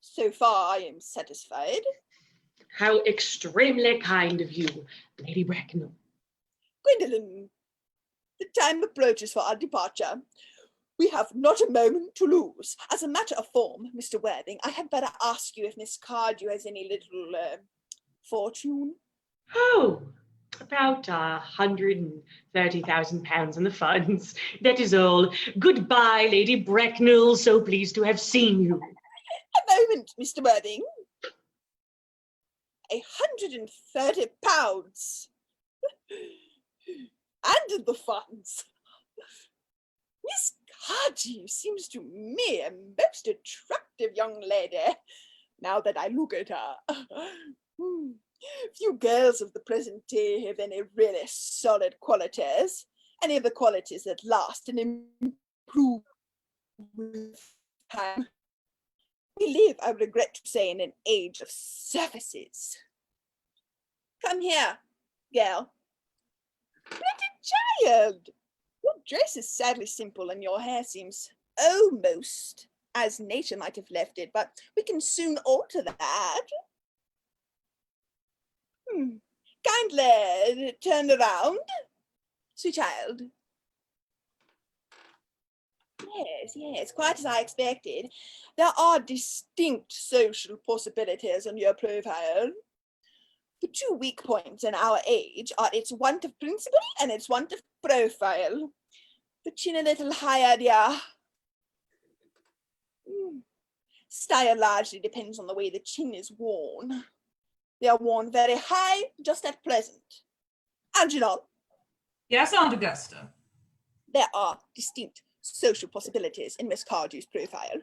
So far, I am satisfied. How extremely kind of you, Lady Bracknell. Gwendolen, the time approaches for our departure. We have not a moment to lose. As a matter of form, Mr. Worthing, I had better ask you if Miss Cardew has any little fortune. Oh, about £130,000 in the funds. That is all. Goodbye, Lady Bracknell. So pleased to have seen you. A moment, Mr. Worthing. £130. And the funds. Miss Cardew seems to me a most attractive young lady, now that I look at her. Few girls of the present day have any really solid qualities, any of the qualities that last and improve with time. We live, I regret to say, in an age of surfaces. Come here, girl. Pretty child! Your dress is sadly simple and your hair seems almost as nature might have left it, but we can soon alter that. Kindly turn around, sweet child. Yes, quite as I expected. There are distinct social possibilities on your profile. The two weak points in our age are its want of principle and its want of profile. The chin a little higher, dear. Style largely depends on the way the chin is worn. They are worn very high just at present. Algernon? Yes, Aunt Augusta. There are distinct social possibilities in Miss Cardew's profile.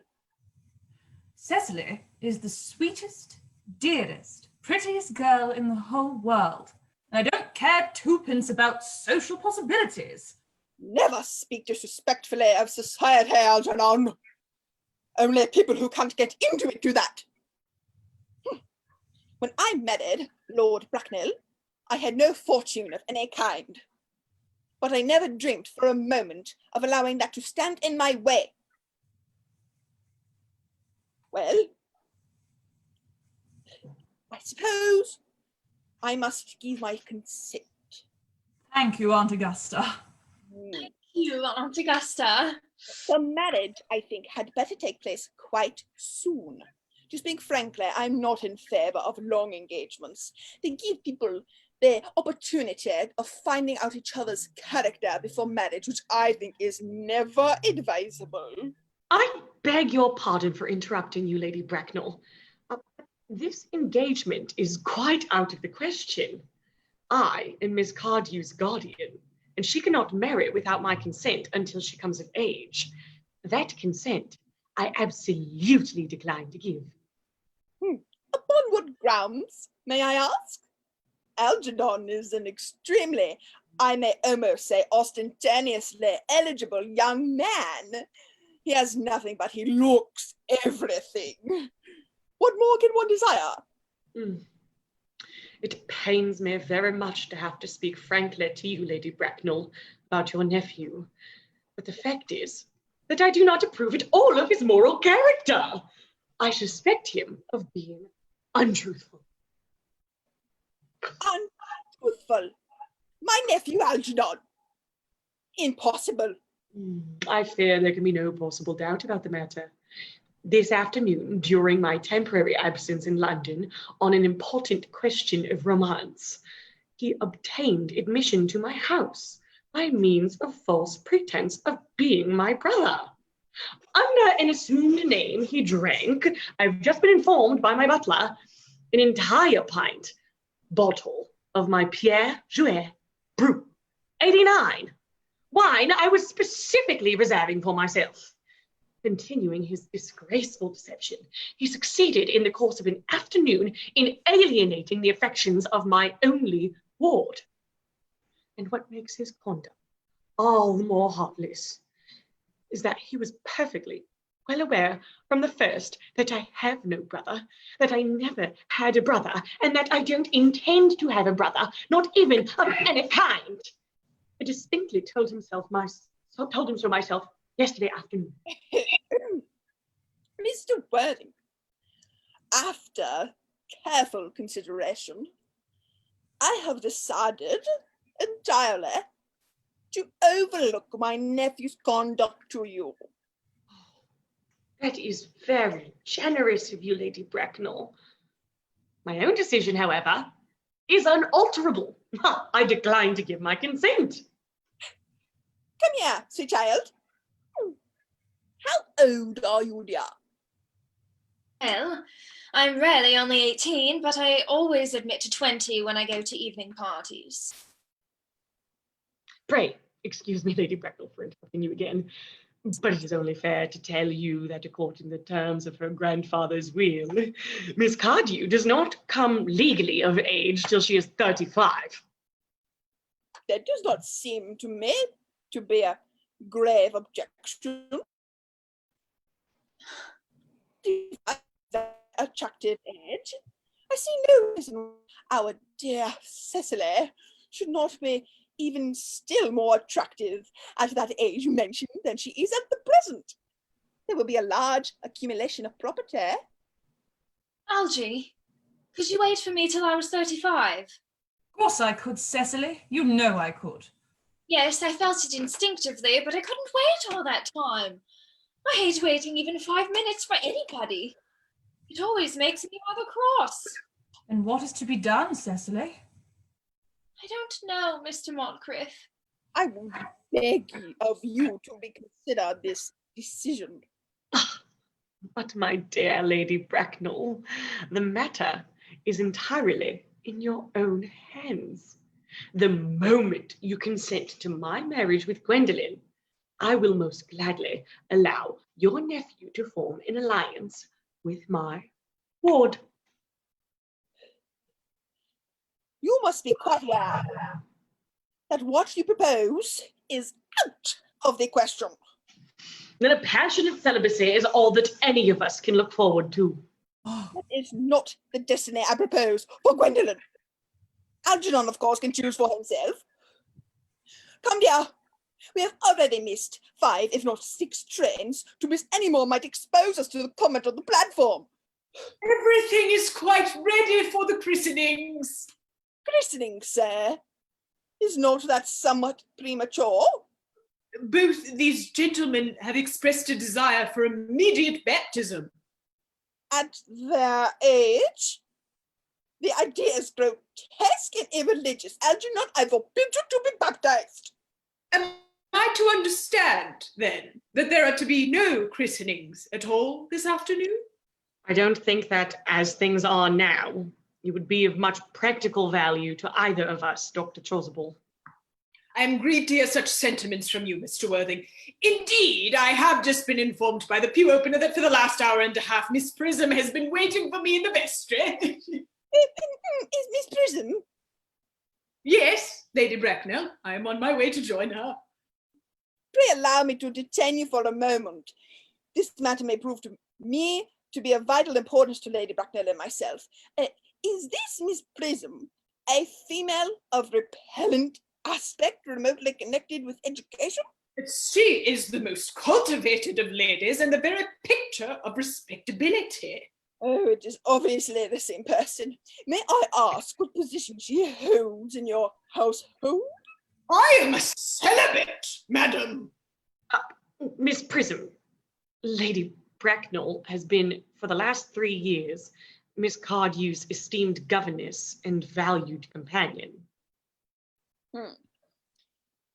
Cecily is the sweetest, dearest, prettiest girl in the whole world. And I don't care twopence about social possibilities. Never speak disrespectfully of society, Algernon. Only people who can't get into it do that. When I married Lord Bracknell, I had no fortune of any kind. But I never dreamt for a moment of allowing that to stand in my way. Well, I suppose I must give my consent. Thank you, Aunt Augusta. Thank you, Aunt Augusta. The marriage, I think, had better take place quite soon. To speak frankly, I'm not in favour of long engagements. They give people the opportunity of finding out each other's character before marriage, which I think is never advisable. I beg your pardon for interrupting you, Lady Bracknell. This engagement is quite out of the question. I am Miss Cardew's guardian, and she cannot marry without my consent until she comes of age. That consent I absolutely decline to give. Upon what grounds, may I ask? Algernon is an extremely, I may almost say ostentatiously eligible young man. He has nothing but he looks everything. What more can one desire? It pains me very much to have to speak frankly to you, Lady Bracknell, about your nephew. But the fact is that I do not approve at all of his moral character. I suspect him of being untruthful. Untruthful? My nephew Algernon? Impossible. I fear there can be no possible doubt about the matter. This afternoon, during my temporary absence in London on an important question of romance, he obtained admission to my house by means of false pretense of being my brother. Under an assumed name, he drank, I've just been informed by my butler, an entire bottle of my Pierre Jouet Brut 89. Wine I was specifically reserving for myself. Continuing his disgraceful deception, he succeeded in the course of an afternoon in alienating the affections of my only ward. And what makes his conduct all the more heartless is that he was perfectly well aware from the first that I have no brother, that I never had a brother, and that I don't intend to have a brother, not even of any kind. I distinctly told him so myself yesterday afternoon. Mr. Worthington, after careful consideration, I have decided entirely to overlook my nephew's conduct to you. That is very generous of you, Lady Bracknell. My own decision, however, is unalterable. I decline to give my consent. Come here, sweet child. How old are you, dear? Well, I'm really only 18, but I always admit to 20 when I go to evening parties. Pray, excuse me, Lady Bracknell, for interrupting you again, but it is only fair to tell you that according to the terms of her grandfather's will, Miss Cardew does not come legally of age till she is 35. That does not seem to me to be a grave objection. That attractive age, I see no reason our dear Cecily should not be even still more attractive at that age you mentioned than she is at the present. There will be a large accumulation of property. Algie, could you wait for me till I was 35? Of course I could, Cecily. You know I could. Yes, I felt it instinctively, but I couldn't wait all that time. I hate waiting even 5 minutes for anybody. It always makes me rather cross. And what is to be done, Cecily? I don't know, Mr. Moncrieff. I will beg of you to reconsider this decision. But my dear Lady Bracknell, the matter is entirely in your own hands. The moment you consent to my marriage with Gwendolen, I will most gladly allow your nephew to form an alliance with my ward. You must be quite aware that what you propose is out of the question. Then a passionate celibacy is all that any of us can look forward to. That is not the destiny I propose for Gwendolen. Algernon, of course, can choose for himself. Come, dear. We have already missed 5, if not 6 trains. To miss any more might expose us to the comment on the platform. Everything is quite ready for the christenings. Christening, sir? Is not that somewhat premature? Both these gentlemen have expressed a desire for immediate baptism. At their age? The idea is grotesque and irreligious. Algernon, I forbid you to be baptized. Am I to understand, then, that there are to be no christenings at all this afternoon? I don't think that, as things are now, it would be of much practical value to either of us, Dr. Chasuble. I am grieved to hear such sentiments from you, Mr. Worthing. Indeed, I have just been informed by the pew opener that for the last hour and a half, Miss Prism has been waiting for me in the vestry. Is Miss Prism? Yes, Lady Bracknell. I am on my way to join her. Pray allow me to detain you for a moment. This matter may prove to me to be of vital importance to Lady Bracknell and myself. Is this Miss Prism a female of repellent aspect remotely connected with education? She is the most cultivated of ladies and the very picture of respectability. Oh, it is obviously the same person. May I ask what position she holds in your household? I am a celibate, madam. Miss Prism, Lady Bracknell has been, for the last 3 years, Miss Cardew's esteemed governess and valued companion.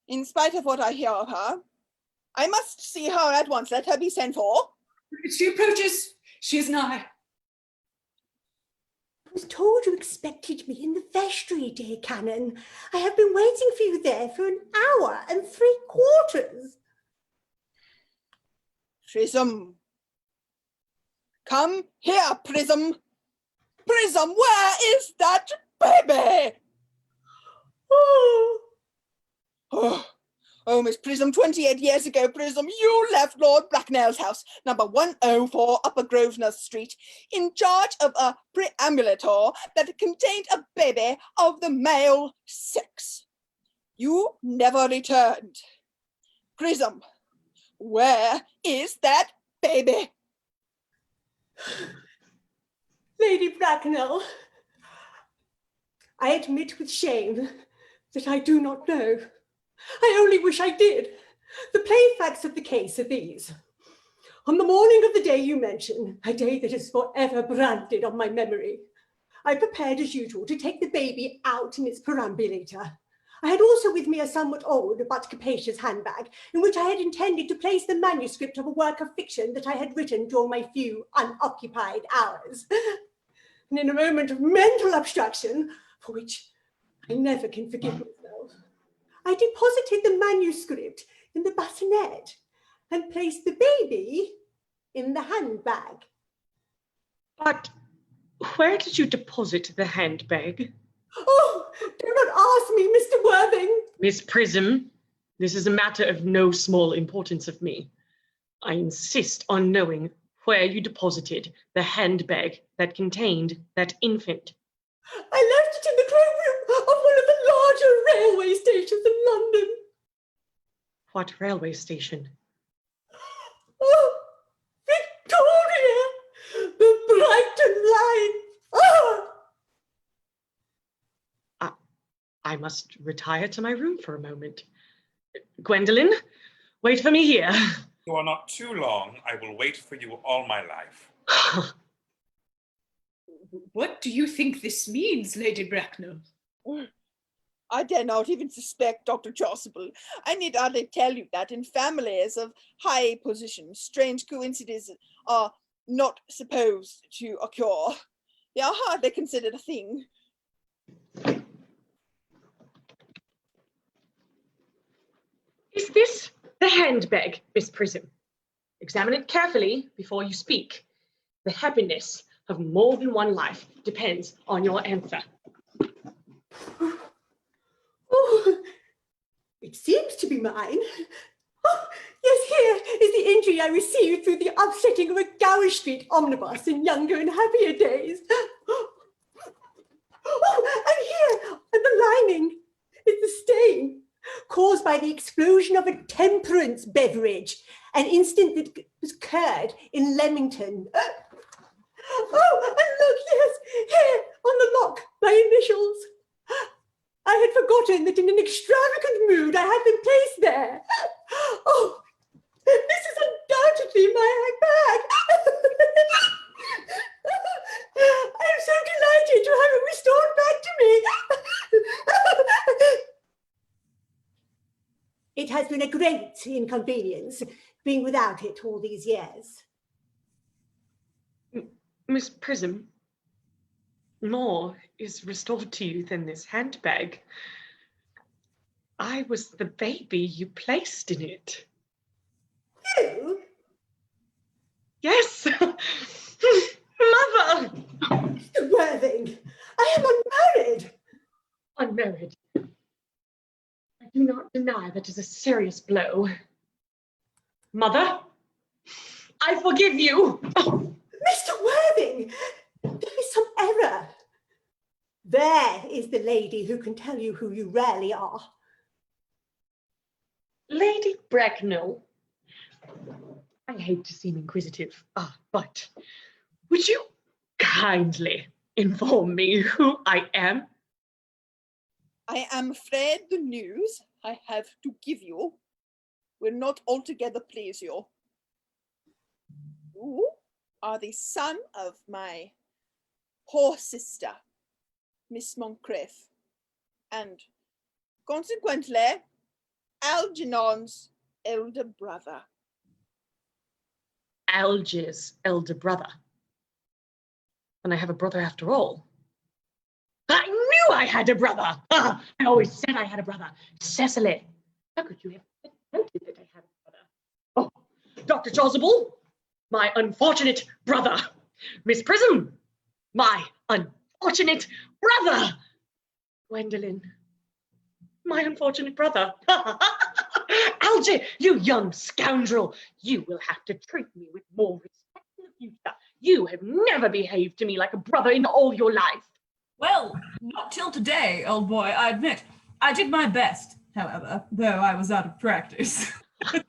In spite of what I hear of her, I must see her at once. Let her be sent for. She approaches. She is nigh. I was told you expected me in the vestry, dear Canon. I have been waiting for you there for 1 hour and 3/4. Prism. Come here, Prism. Prism, where is that baby? Oh, Oh, Miss Prism, 28 years ago, Prism, you left Lord Bracknell's house, number 104 Upper Grosvenor Street, in charge of a preambulator that contained a baby of the male sex. You never returned. Prism, where is that baby? Lady Bracknell, I admit with shame that I do not know. I only wish I did. The plain facts of the case are these. On the morning of the day you mention, a day that is forever branded on my memory, I prepared as usual to take the baby out in its perambulator. I had also with me a somewhat old but capacious handbag in which I had intended to place the manuscript of a work of fiction that I had written during my few unoccupied hours. And in a moment of mental abstraction, for which I never can forgive myself, I deposited the manuscript in the bassinet and placed the baby in the handbag. But where did you deposit the handbag? Oh, do not ask me, Mr. Worthing. Miss Prism, this is a matter of no small importance of me. I insist on knowing where you deposited the handbag that contained that infant. I left it in the cloakroom of one of the larger railway stations in London. What railway station? Oh, Victoria! The Brighton line! Oh! I must retire to my room for a moment. Gwendolen, wait for me here. You are not too long. I will wait for you all my life. What do you think this means, Lady Bracknell? I dare not even suspect Dr. Chasuble. I need hardly tell you that in families of high position, strange coincidences are not supposed to occur. They are hardly considered a thing. Is this the handbag, Miss Prism? Examine it carefully before you speak. The happiness of more than one life depends on your answer. Oh, it seems to be mine. Oh, yes, here is the injury I received through the upsetting of a Gower Street omnibus in younger and happier days. Oh, and here, at the lining, is the stain caused by the explosion of a temperance beverage, an incident that was occurred in Leamington. Oh, and look, yes, here on the lock, my initials. I had forgotten that in an extravagant mood I had them placed there. Oh, this is undoubtedly my bag. I am so delighted to have it restored back to me. It has been a great inconvenience being without it all these years. Miss Prism, more is restored to you than this handbag. I was the baby you placed in it. You? Yes! Mother! Mr. Worthing, I am unmarried. Unmarried. I do not deny that is a serious blow. Mother, I forgive you. Mr. Worthing, there is some error. There is the lady who can tell you who you really are. Lady Bracknell, I hate to seem inquisitive, but would you kindly inform me who I am? I am afraid the news I have to give you will not altogether please you. You are the son of my poor sister, Miss Moncrieff, and consequently, Algernon's elder brother. Alger's elder brother. And I have a brother after all. I knew I had a brother. I always said I had a brother. Cecily, how could you have doubted that I had a brother? Oh, Dr. Chasuble, my unfortunate brother. Miss Prism, my unfortunate brother. Gwendolen, My unfortunate brother. Algy, you young scoundrel. You will have to treat me with more respect in the future. You have never behaved to me like a brother in all your life. Well, not till today, old boy, I admit. I did my best, however, though I was out of practice.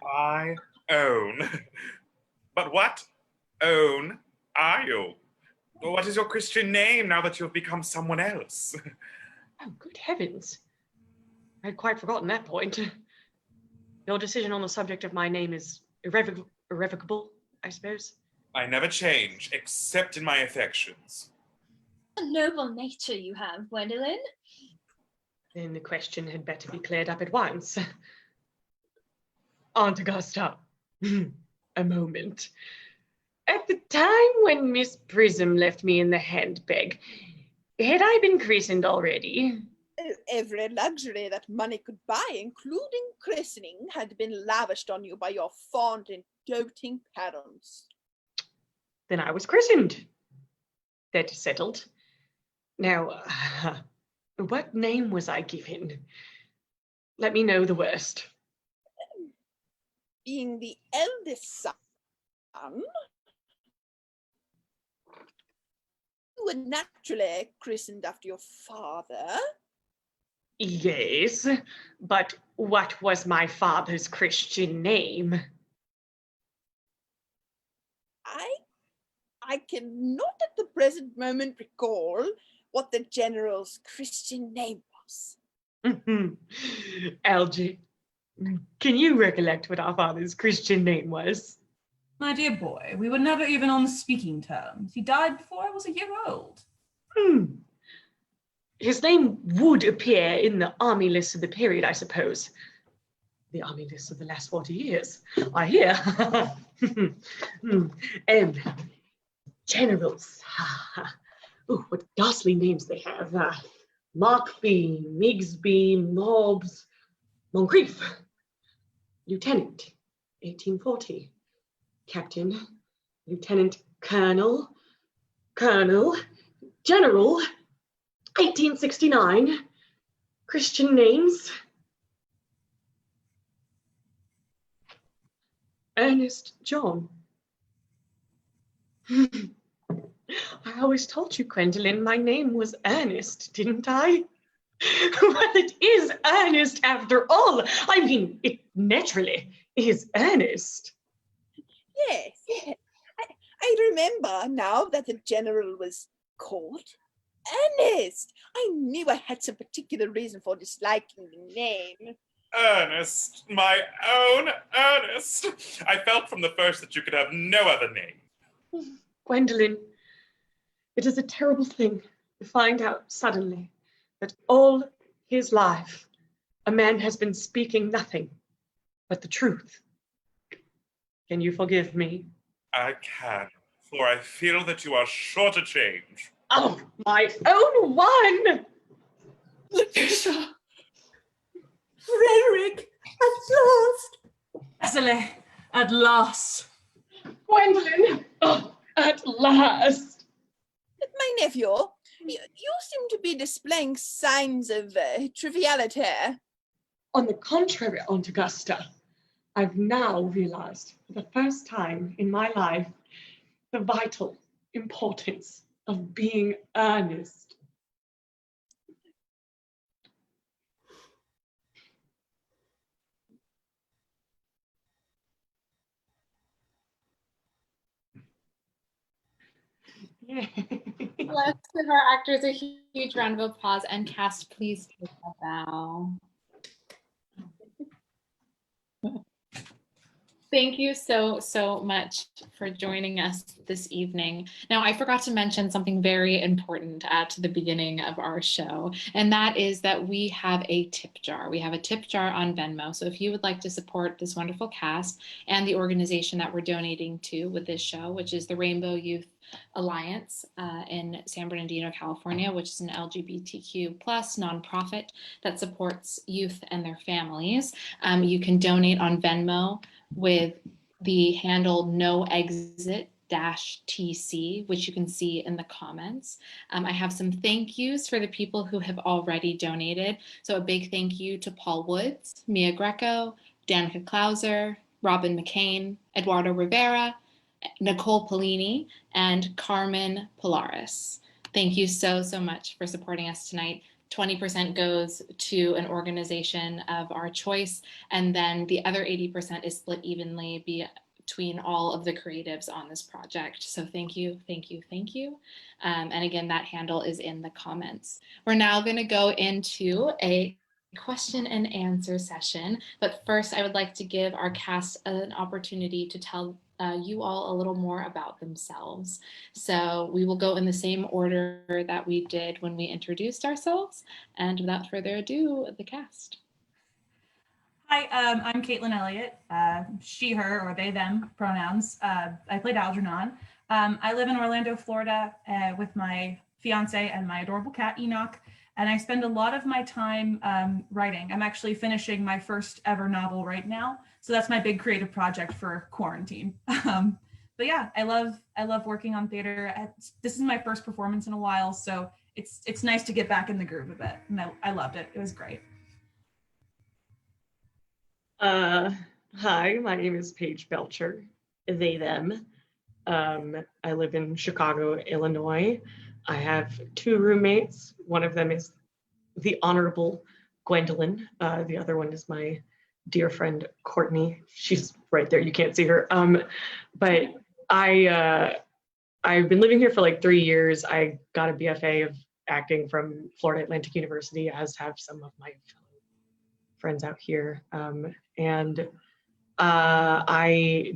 I own. But what own are you? What is your Christian name now that you have become someone else? Oh, good heavens. I'd quite forgotten that point. Your decision on the subject of my name is irrevocable, I suppose. I never change, except in my affections. A noble nature you have, Gwendolen. Then the question had better be cleared up at once. Aunt Augusta, a moment. At the time when Miss Prism left me in the handbag, had I been christened already? Every luxury that money could buy, including christening, had been lavished on you by your fond and doting parents. Then I was christened. That is settled. Now, what name was I given? Let me know the worst. Being the eldest son, you were naturally christened after your father. Yes, but what was my father's Christian name? I cannot at the present moment recall what the general's Christian name was. Algy, can you recollect what our father's Christian name was? My dear boy, we were never even on speaking terms. He died before I was a year old. His name would appear in the army lists of the period, I suppose. The army lists of the last 40 years. I hear. Generals. Oh, what ghastly names they have. Markby, Migsby, Mobbs, Moncrieff. Lieutenant, 1840. Captain, Lieutenant Colonel, Colonel, General, 1869. Christian names. Earnest John. I always told you, Gwendolen, my name was Earnest, didn't I? Well, it is Earnest after all. I mean, it naturally is Earnest. Yes. I remember now that the general was called Ernest. I knew I had some particular reason for disliking the name. Ernest, my own Ernest. I felt from the first that you could have no other name. Gwendolen, it is a terrible thing to find out suddenly that all his life a man has been speaking nothing but the truth. Can you forgive me? I can, for I feel that you are sure to change. Oh, my own one! Letitia! Frederick, at last! Cecily, at last. Gwendolen, oh, at last! My nephew, you seem to be displaying signs of triviality. On the contrary, Aunt Augusta, I've now realized for the first time in my life the vital importance of being earnest. Let's give our actors a huge round of applause, and cast, please take a bow. Thank you so much for joining us this evening. Now, I forgot to mention something very important at the beginning of our show, and that is that we have a tip jar. We have a tip jar on Venmo. So if you would like to support this wonderful cast and the organization that we're donating to with this show, which is the Rainbow Youth Alliance in San Bernardino, California, which is an LGBTQ+ nonprofit that supports youth and their families. You can donate on Venmo with the handle No Exit TC, which you can see in the comments. I have some thank yous for the people who have already donated. So a big thank you to Paul Woods, Mia Greco, Danica Klauser, Robin McCain, Eduardo Rivera, Nicole Polini, and Carmen Polaris. Thank you so much for supporting us tonight. 20% goes to an organization of our choice, and then the other 80% is split evenly between all of the creatives on this project. So thank you. And again, that handle is in the comments. We're now going to go into a question and answer session, but first I would like to give our cast an opportunity to tell you all a little more about themselves. So we will go in the same order that we did when we introduced ourselves, and without further ado, the cast. Hi, I'm Caitlyn Elliot, she, her, or they, them pronouns. I played Algernon. I live in Orlando, Florida with my fiance and my adorable cat, Enoch, and I spend a lot of my time writing. I'm actually finishing my first ever novel right now, so that's my big creative project for quarantine. But yeah, I love working on theater. This is my first performance in a while, so it's nice to get back in the groove a bit, and I loved it. It was great. Hi, my name is Paige Belcher, they, them. I live in Chicago, Illinois. I have 2 roommates. One of them is the Honorable Gwendolen. The other one is my dear friend, Courtney. She's right there, you can't see her. But I've been living here for like 3 years. I got a BFA of acting from Florida Atlantic University, as have some of my fellow friends out here. And I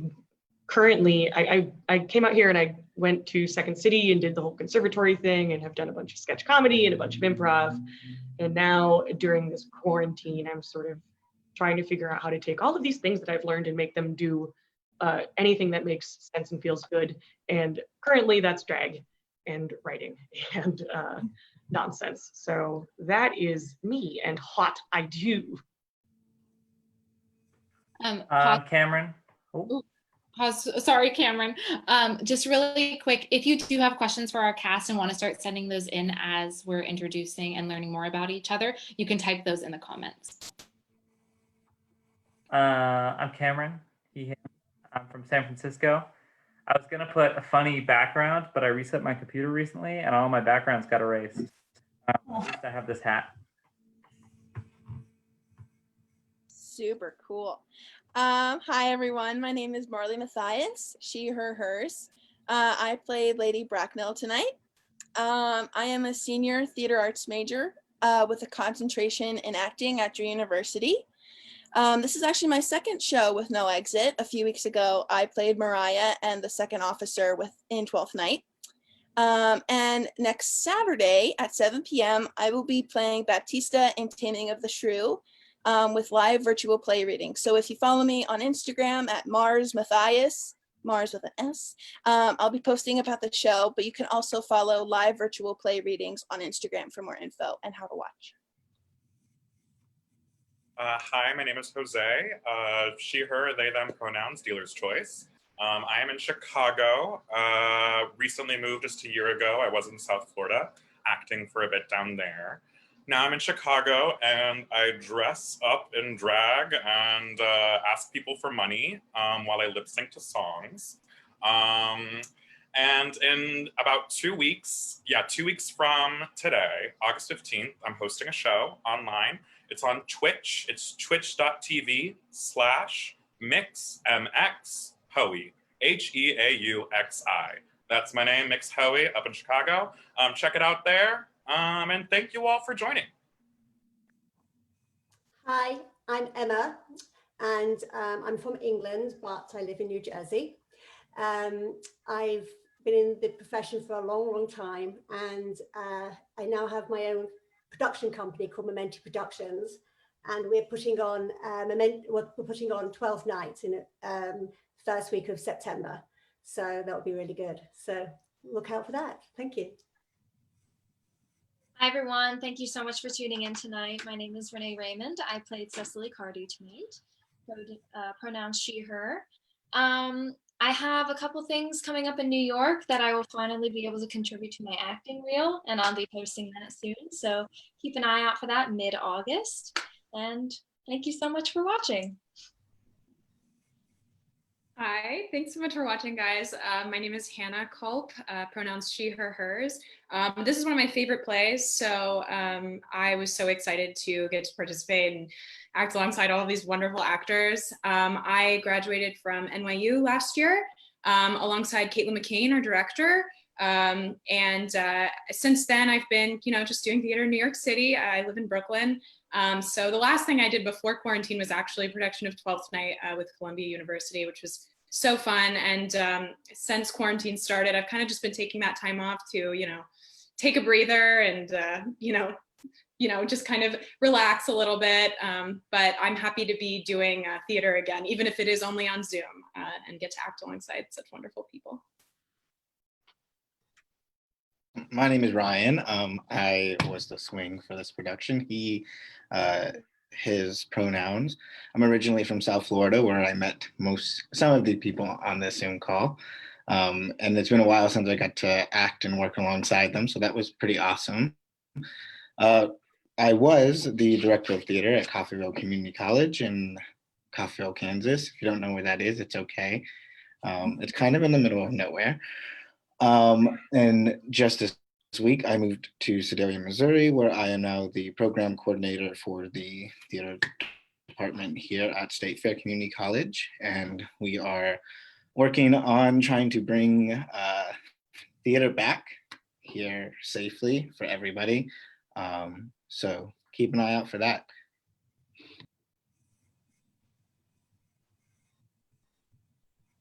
currently, I came out here and I went to Second City and did the whole conservatory thing and have done a bunch of sketch comedy and a bunch of improv. And now during this quarantine, I'm sort of trying to figure out how to take all of these things that I've learned and make them do anything that makes sense and feels good. And currently that's drag and writing and nonsense. So that is me and what I do. Cameron. Oh. Pause. Sorry, Cameron. Just really quick, if you do have questions for our cast and want to start sending those in as we're introducing and learning more about each other, you can type those in the comments. I'm Cameron. I'm from San Francisco. I was gonna put a funny background, but I reset my computer recently and all my backgrounds got erased. At least I have this hat. Super cool. Hi everyone, my name is Marley Mathias, she, her, hers. I played Lady Bracknell tonight. I am a senior theater arts major with a concentration in acting at Drew University. This is actually my second show with no exit. A few weeks ago, I played Mariah and the second officer in 12th Night. And next Saturday at 7 p.m., I will be playing Baptista in Taming of the Shrew with live virtual play readings. So if you follow me on Instagram at Mars Mathias, Mars with an S, I'll be posting about the show, but you can also follow live virtual play readings on Instagram for more info and how to watch. Hi, my name is Jose. She, her, they, them pronouns, dealer's choice. I am in Chicago. Recently moved just a year ago. I was in South Florida, acting for a bit down there. Now I'm in Chicago and I dress up in drag and ask people for money while I lip sync to songs. And in about 2 weeks, 2 weeks from today, August 15th, I'm hosting a show online. It's on Twitch. It's twitch.tv/mixmxhoey, Hoey, H-E-A-U-X-I. That's my name, Mix Hoey, up in Chicago. Check it out there. And thank you all for joining. Hi, I'm Emma, and I'm from England, but I live in New Jersey. I've been in the profession for a long, long time, and I now have my own production company called Mementi Productions, and we're putting on 12 nights in the first week of September. So that'll be really good. So look out for that. Thank you. Hi everyone, thank you so much for tuning in tonight. My name is Renae Raymond. I played Cecily Cardew tonight. Pronouns she, her. I have a couple things coming up in New York that I will finally be able to contribute to my acting reel, and I'll be posting that soon. So keep an eye out for that mid-August. And thank you so much for watching. Hi, thanks so much for watching, guys. My name is Hannah Kulp, pronouns she, her, hers. This is one of my favorite plays, so I was so excited to get to participate and act alongside all of these wonderful actors. I graduated from NYU last year alongside Caitlyn McCain, our director. Since then, I've been, just doing theater in New York City. I live in Brooklyn. So the last thing I did before quarantine was actually a production of 12th Night with Columbia University, which was so fun. And since quarantine started, I've kind of just been taking that time off to, take a breather and, just kind of relax a little bit. But I'm happy to be doing theater again, even if it is only on Zoom, and get to act alongside such wonderful people. My name is Ryan. I was the swing for this production. His pronouns. I'm originally from South Florida, where I met some of the people on this Zoom call. And it's been a while since I got to act and work alongside them, so that was pretty awesome. I was the director of theater at Coffeyville Community College in Coffeyville, Kansas. If you don't know where that is, it's okay. It's kind of in the middle of nowhere. And just this week, I moved to Sedalia, Missouri, where I am now the program coordinator for the theater department here at State Fair Community College. And we are working on trying to bring theater back here safely for everybody. So keep an eye out for that.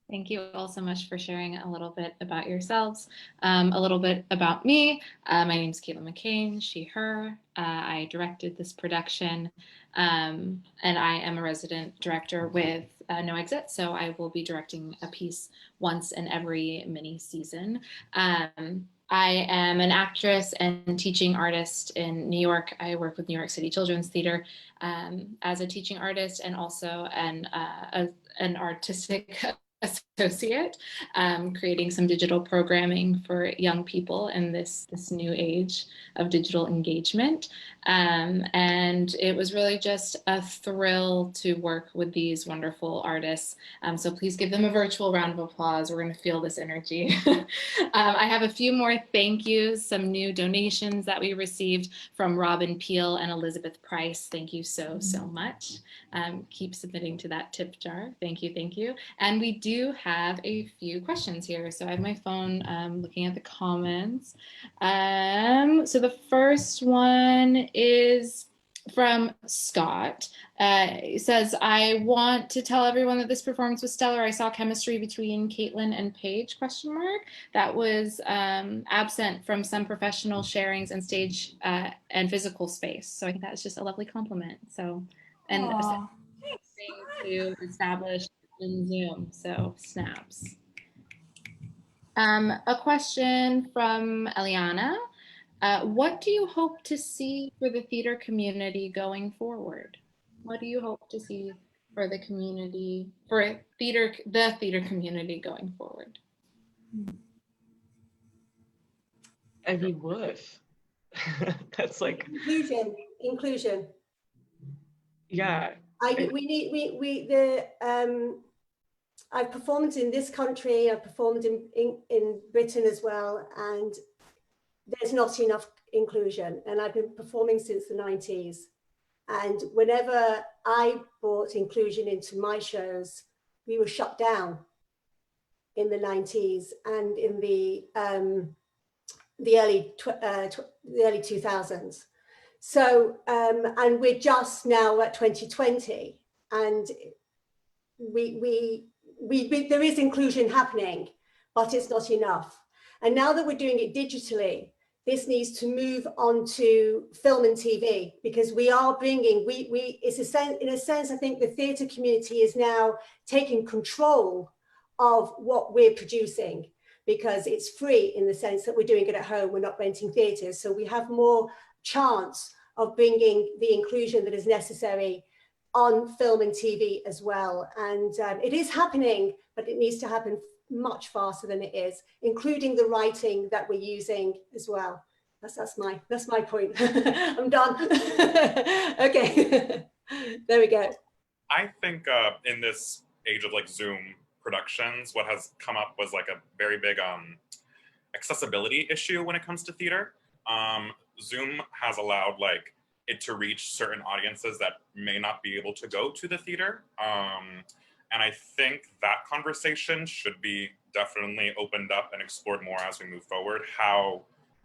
Thank you all so much for sharing a little bit about yourselves. A little bit about me. My name is Caitlyn McCain, she, her. I directed this production, and I am a resident director with No Exit, so I will be directing a piece once in every mini season. I am an actress and teaching artist in New York. I work with New York City Children's Theater as a teaching artist and also an artistic associate, creating some digital programming for young people in this new age of digital engagement. And it was really just a thrill to work with these wonderful artists. So please give them a virtual round of applause. We're going to feel this energy. I have a few more thank yous, some new donations that we received from Robin Peel and Elizabeth Price. Thank you so much. Keep submitting to that tip jar. Thank you, thank you. And we do have a few questions here. So I have my phone looking at the comments. So the first one is from Scott. He says, I want to tell everyone that this performance was stellar. I saw chemistry between Caitlyn and Paige, ? That was absent from some professional sharings and stage and physical space. So I think that's just a lovely compliment. So, and to establish in Zoom, so snaps. A question from Eliana. What do you hope to see for the theater community going forward? What do you hope to see for the community, the theater community going forward? I mean, what? That's like inclusion. Yeah. I've performed in this country, I've performed in Britain as well, and there's not enough inclusion. And I've been performing since the 90s. And whenever I brought inclusion into my shows, we were shut down in the 90s and in the early 2000s. So, and we're just now at 2020, and there is inclusion happening, but it's not enough. And now that we're doing it digitally, this needs to move on to film and TV, because we are bringing, in a sense, I think the theatre community is now taking control of what we're producing, because it's free in the sense that we're doing it at home, we're not renting theatres. So we have more chance of bringing the inclusion that is necessary on film and TV as well. And it is happening, but it needs to happen much faster than it is, including the writing that we're using as well. That's my point. I'm done. Okay, there we go. I think in this age of like Zoom productions, what has come up was like a very big accessibility issue when it comes to theater. Zoom has allowed like it to reach certain audiences that may not be able to go to the theater. And I think that conversation should be definitely opened up and explored more as we move forward. How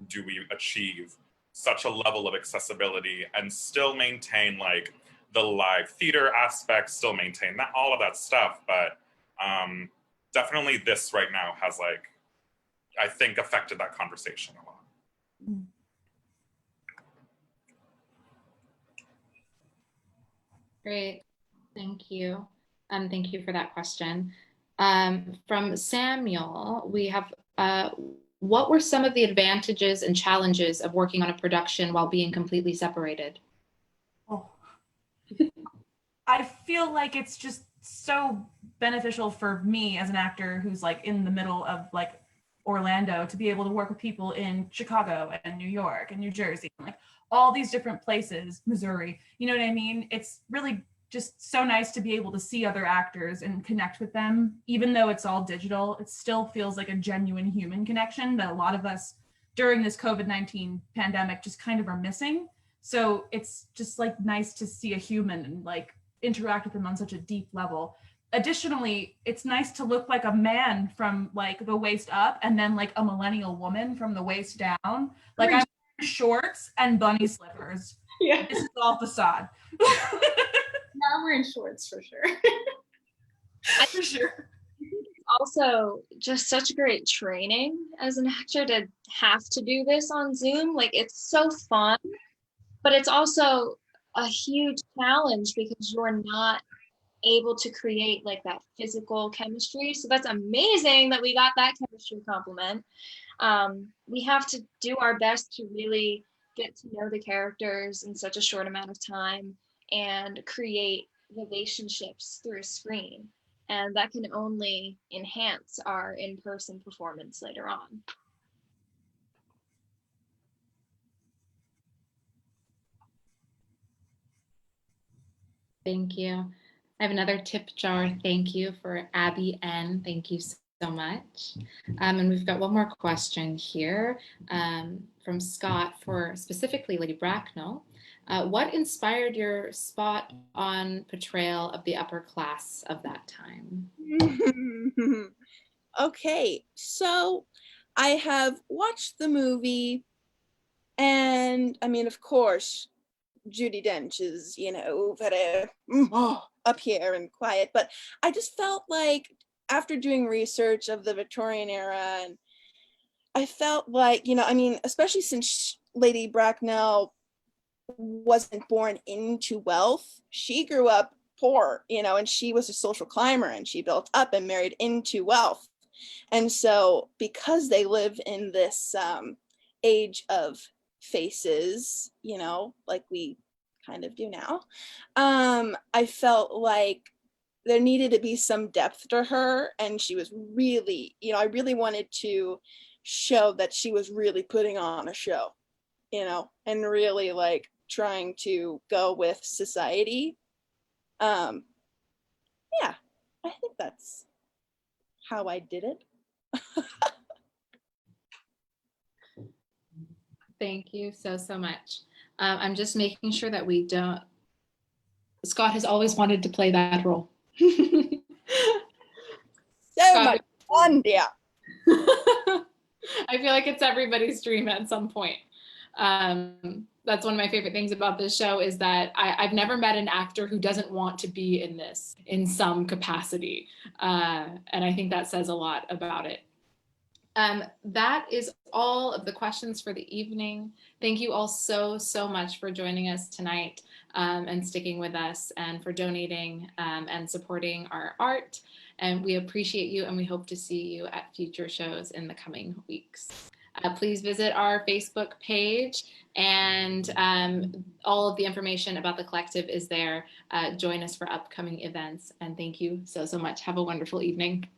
do we achieve such a level of accessibility and still maintain like the live theater aspect, still maintain that, all of that stuff. But definitely this right now has like, I think affected that conversation a lot. Great, thank you. Thank you for that question. From Samuel, we have, what were some of the advantages and challenges of working on a production while being completely separated? Oh. I feel like it's just so beneficial for me as an actor who's like in the middle of like Orlando to be able to work with people in Chicago and New York and New Jersey, like all these different places, Missouri, you know what I mean? It's really just so nice to be able to see other actors and connect with them. Even though it's all digital, it still feels like a genuine human connection that a lot of us during this COVID-19 pandemic just kind of are missing. So it's just like nice to see a human and like interact with them on such a deep level. Additionally, it's nice to look like a man from like the waist up and then like a millennial woman from the waist down. Like I'm wearing shorts and bunny slippers. Yeah. This is all facade. Now I'm wearing shorts for sure. For sure. Also, just such great training as an actor to have to do this on Zoom. Like, it's so fun, but it's also a huge challenge because you're not able to create like that physical chemistry. So that's amazing that we got that chemistry compliment. We have to do our best to really get to know the characters in such a short amount of time and create relationships through a screen. And that can only enhance our in-person performance later on. Thank you. I have another tip jar. Thank you for Abby N. Thank you so much. And we've got one more question here from Scott for specifically Lady Bracknell. What inspired your spot on portrayal of the upper class of that time? Okay, so I have watched the movie, and I mean, of course, Judi Dench is, you know, very up here and quiet, but I just felt like after doing research of the Victorian era, and I felt like, you know, I mean, especially since Lady Bracknell wasn't born into wealth, she grew up poor, you know, and she was a social climber and she built up and married into wealth. And so because they live in this age of faces, you know, like we kind of do now, I felt like there needed to be some depth to her, and she was really, you know, I really wanted to show that she was really putting on a show, you know, and really like trying to go with society. Yeah, I think that's how I did it. Thank you so much. I'm just making sure that we don't, Scott has always wanted to play that role. So Scott, much fun, yeah. I feel like it's everybody's dream at some point. That's one of my favorite things about this show is that I've never met an actor who doesn't want to be in this in some capacity. And I think that says a lot about it. That is all of the questions for the evening. Thank you all so much for joining us tonight and sticking with us and for donating and supporting our art. And we appreciate you and we hope to see you at future shows in the coming weeks. Please visit our Facebook page and all of the information about the collective is there. Join us for upcoming events and thank you so much. Have a wonderful evening.